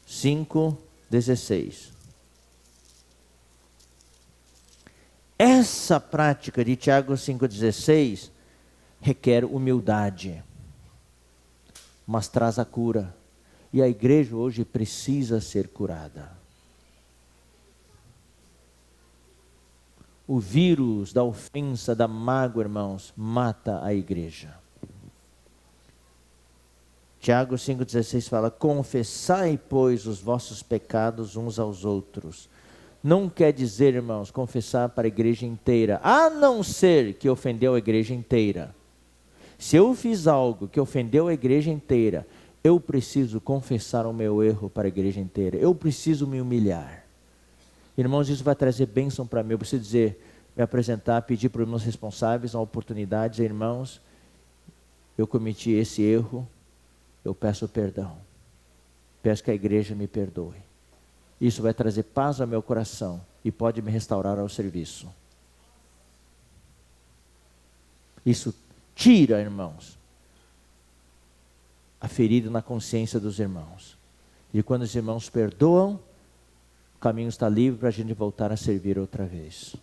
5,16. Essa prática de Tiago 5,16 requer humildade, mas traz a cura. E a igreja hoje precisa ser curada. O vírus da ofensa, da mágoa, irmãos, mata a igreja. Tiago 5,16 fala, confessai, pois, os vossos pecados uns aos outros. Não quer dizer, irmãos, confessar para a igreja inteira, a não ser que ofendeu a igreja inteira. Se eu fiz algo que ofendeu a igreja inteira, eu preciso confessar o meu erro para a igreja inteira. Eu preciso me humilhar. Irmãos, isso vai trazer bênção para mim. Eu preciso dizer, me apresentar, pedir para os meus responsáveis uma oportunidade, dizer, irmãos, eu cometi esse erro, eu peço perdão. Peço que a igreja me perdoe. Isso vai trazer paz ao meu coração e pode me restaurar ao serviço. Isso tira, irmãos, ferida na consciência dos irmãos. E quando os irmãos perdoam, o caminho está livre para a gente voltar a servir outra vez.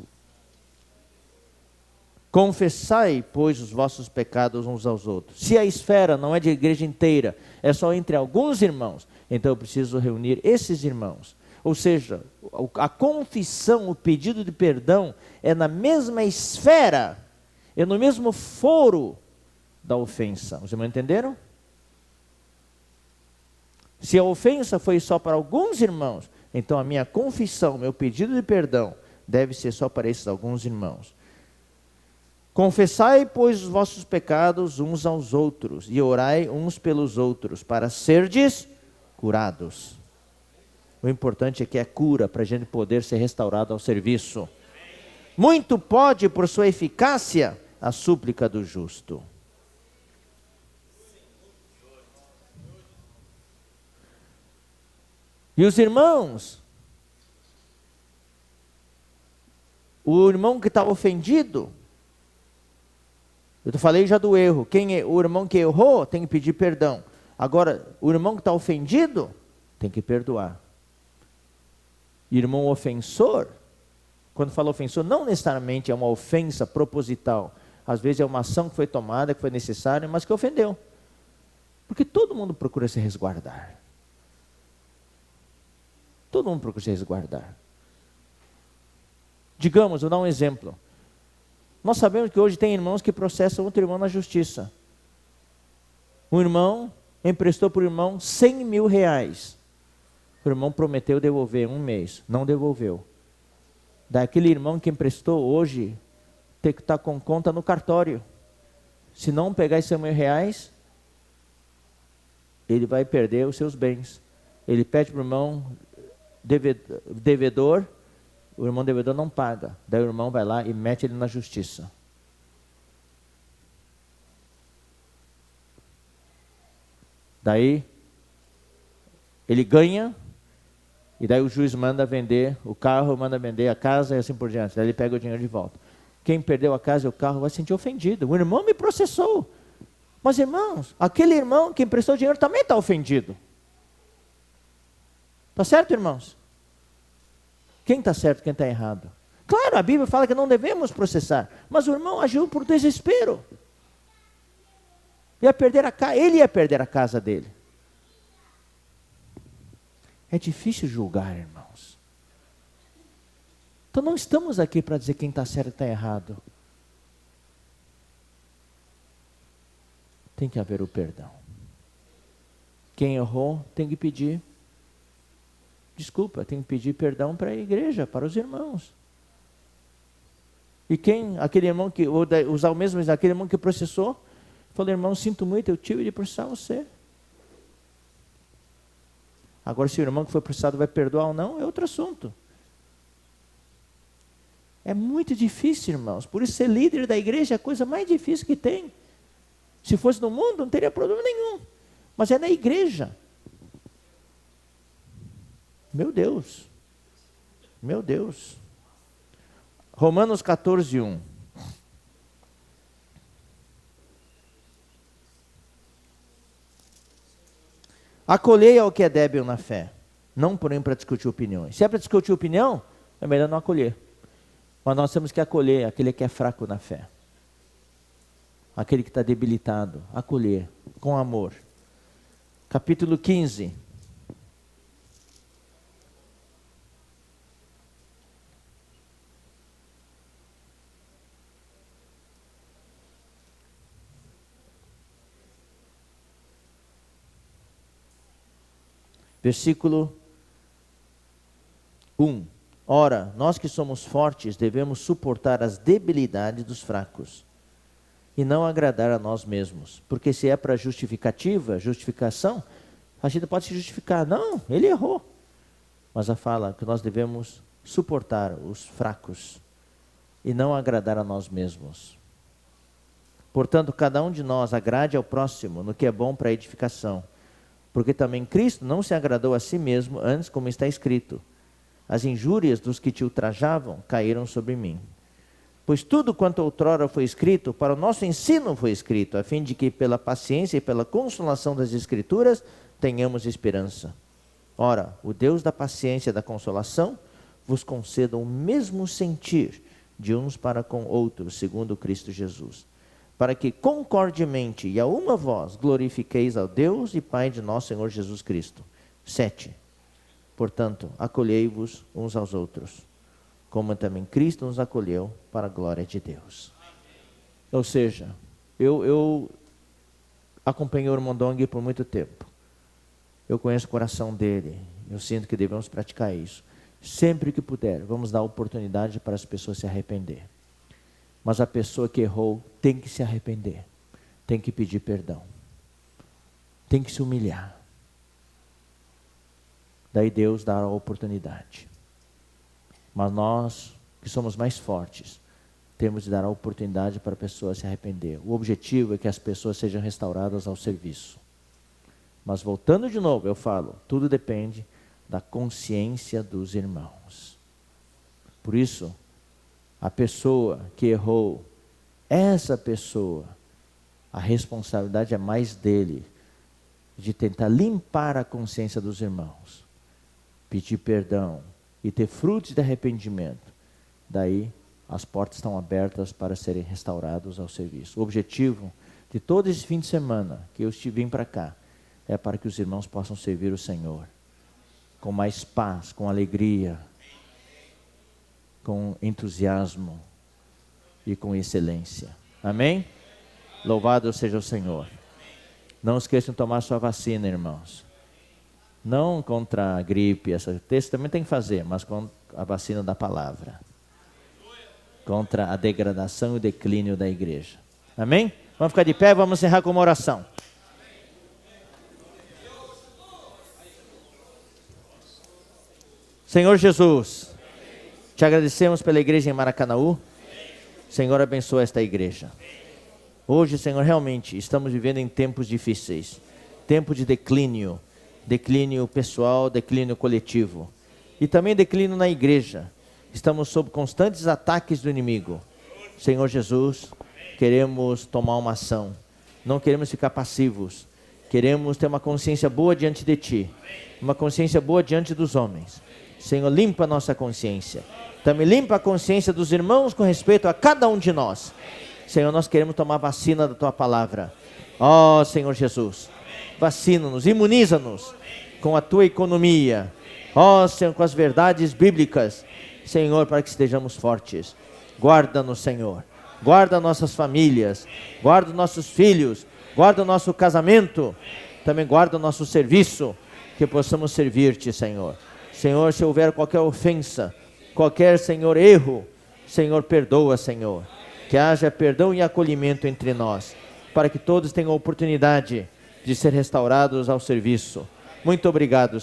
Confessai, pois, os vossos pecados uns aos outros. Se a esfera não é de igreja inteira, é só entre alguns irmãos, então eu preciso reunir esses irmãos. Ou seja, a confissão, o pedido de perdão é na mesma esfera, é no mesmo foro da ofensa. Os irmãos entenderam? Se a ofensa foi só para alguns irmãos, então a minha confissão, meu pedido de perdão, deve ser só para esses alguns irmãos. Confessai, pois, os vossos pecados uns aos outros, e orai uns pelos outros, para serdes curados. O importante é que é cura, para a gente poder ser restaurado ao serviço. Muito pode, por sua eficácia, a súplica do justo. E os irmãos, o irmão que está ofendido, eu falei já do erro, o irmão que errou tem que pedir perdão. Agora, o irmão que está ofendido, tem que perdoar. Irmão ofensor, quando fala ofensor, não necessariamente é uma ofensa proposital. Às vezes é uma ação que foi tomada, que foi necessária, mas que ofendeu. Porque todo mundo procura se resguardar. Todo mundo procura se resguardar. Digamos, vou dar um exemplo. Nós sabemos que hoje tem irmãos que processam outro irmão na justiça. Um irmão emprestou para o irmão 100 mil reais. O irmão prometeu devolver um mês, não devolveu. Daquele irmão que emprestou hoje, tem que estar com conta no cartório. Se não pegar esses 100 mil reais, ele vai perder os seus bens. Ele pede para o irmão devedor, o irmão devedor não paga. Daí o irmão vai lá e mete ele na justiça. Daí ele ganha, e daí o juiz manda vender o carro, manda vender a casa e assim por diante. Daí ele pega o dinheiro de volta. Quem perdeu a casa e o carro vai se sentir ofendido. O irmão me processou. Mas irmãos, aquele irmão que emprestou o dinheiro também está ofendido. Está certo, irmãos? Quem está certo, quem está errado? Claro, a Bíblia fala que não devemos processar, mas o irmão agiu por desespero. Ele ia perder a casa dele. É difícil julgar, irmãos. Então não estamos aqui para dizer quem está certo e está errado. Tem que haver o perdão. Quem errou tem que pedir desculpa, tem que pedir perdão para a igreja, para os irmãos. E aquele irmão que, ou usar o mesmo, aquele irmão que processou, falou, irmão, sinto muito, eu tive de processar você. Agora, se o irmão que foi processado vai perdoar ou não, é outro assunto. É muito difícil, irmãos. Por isso, ser líder da igreja é a coisa mais difícil que tem. Se fosse no mundo, não teria problema nenhum. Mas é na igreja. Meu Deus. Meu Deus. Romanos 14, 1. Acolhei ao que é débil na fé, não porém para discutir opiniões. Se é para discutir opinião, é melhor não acolher. Mas nós temos que acolher aquele que é fraco na fé. Aquele que está debilitado, acolher com amor. Capítulo 15. Versículo 1. Ora, nós que somos fortes devemos suportar as debilidades dos fracos e não agradar a nós mesmos. Porque se é para justificação, a gente pode se justificar. Não, ele errou. Mas a fala que nós devemos suportar os fracos e não agradar a nós mesmos. Portanto, cada um de nós agrade ao próximo no que é bom para a edificação. Porque também Cristo não se agradou a si mesmo, antes como está escrito, as injúrias dos que te ultrajavam caíram sobre mim. Pois tudo quanto outrora foi escrito, para o nosso ensino foi escrito, a fim de que pela paciência e pela consolação das Escrituras tenhamos esperança. Ora, o Deus da paciência e da consolação vos conceda o mesmo sentir de uns para com outros, segundo Cristo Jesus, para que concordemente e a uma voz glorifiqueis ao Deus e Pai de nosso Senhor Jesus Cristo. 7. Portanto, acolhei-vos uns aos outros, como também Cristo nos acolheu para a glória de Deus. Ou seja, eu acompanhei o irmão Dong por muito tempo. Eu conheço o coração dele. Eu sinto que devemos praticar isso. Sempre que puder, vamos dar oportunidade para as pessoas se arrepender. Mas a pessoa que errou tem que se arrepender. Tem que pedir perdão. Tem que se humilhar. Daí Deus dá a oportunidade. Mas nós, que somos mais fortes, temos de dar a oportunidade para a pessoa se arrepender. O objetivo é que as pessoas sejam restauradas ao serviço. Mas voltando de novo, eu falo, tudo depende da consciência dos irmãos. Por isso, a pessoa que errou, essa pessoa, a responsabilidade é mais dele, de tentar limpar a consciência dos irmãos, pedir perdão e ter frutos de arrependimento. Daí, as portas estão abertas para serem restaurados ao serviço. O objetivo de todo esse fim de semana que eu vim para cá, é para que os irmãos possam servir o Senhor com mais paz, com alegria, com entusiasmo e com excelência. Amém? Louvado seja o Senhor. Não esqueçam de tomar sua vacina, irmãos. Não contra a gripe, essa texto também tem que fazer, mas contra a vacina da palavra. Contra a degradação e o declínio da igreja. Amém? Vamos ficar de pé, vamos encerrar com uma oração. Senhor Jesus, te agradecemos pela igreja em Maracanaú. Senhor, abençoa esta igreja. Hoje, Senhor, realmente estamos vivendo em tempos difíceis. Tempo de declínio. Declínio pessoal, declínio coletivo. E também declínio na igreja. Estamos sob constantes ataques do inimigo. Senhor Jesus, queremos tomar uma ação. Não queremos ficar passivos. Queremos ter uma consciência boa diante de Ti. Uma consciência boa diante dos homens. Senhor, limpa a nossa consciência. Também limpa a consciência dos irmãos com respeito a cada um de nós. Senhor, nós queremos tomar vacina da Tua palavra. Ó Senhor Jesus, vacina-nos, imuniza-nos com a Tua economia. Ó Senhor, com as verdades bíblicas. Senhor, para que estejamos fortes. Guarda-nos, Senhor. Guarda nossas famílias. Guarda nossos filhos. Guarda o nosso casamento. Também guarda o nosso serviço. Que possamos servir-Te, Senhor. Senhor, se houver qualquer ofensa, qualquer, Senhor, erro, Senhor, perdoa, Senhor. Que haja perdão e acolhimento entre nós, para que todos tenham a oportunidade de ser restaurados ao serviço. Muito obrigado.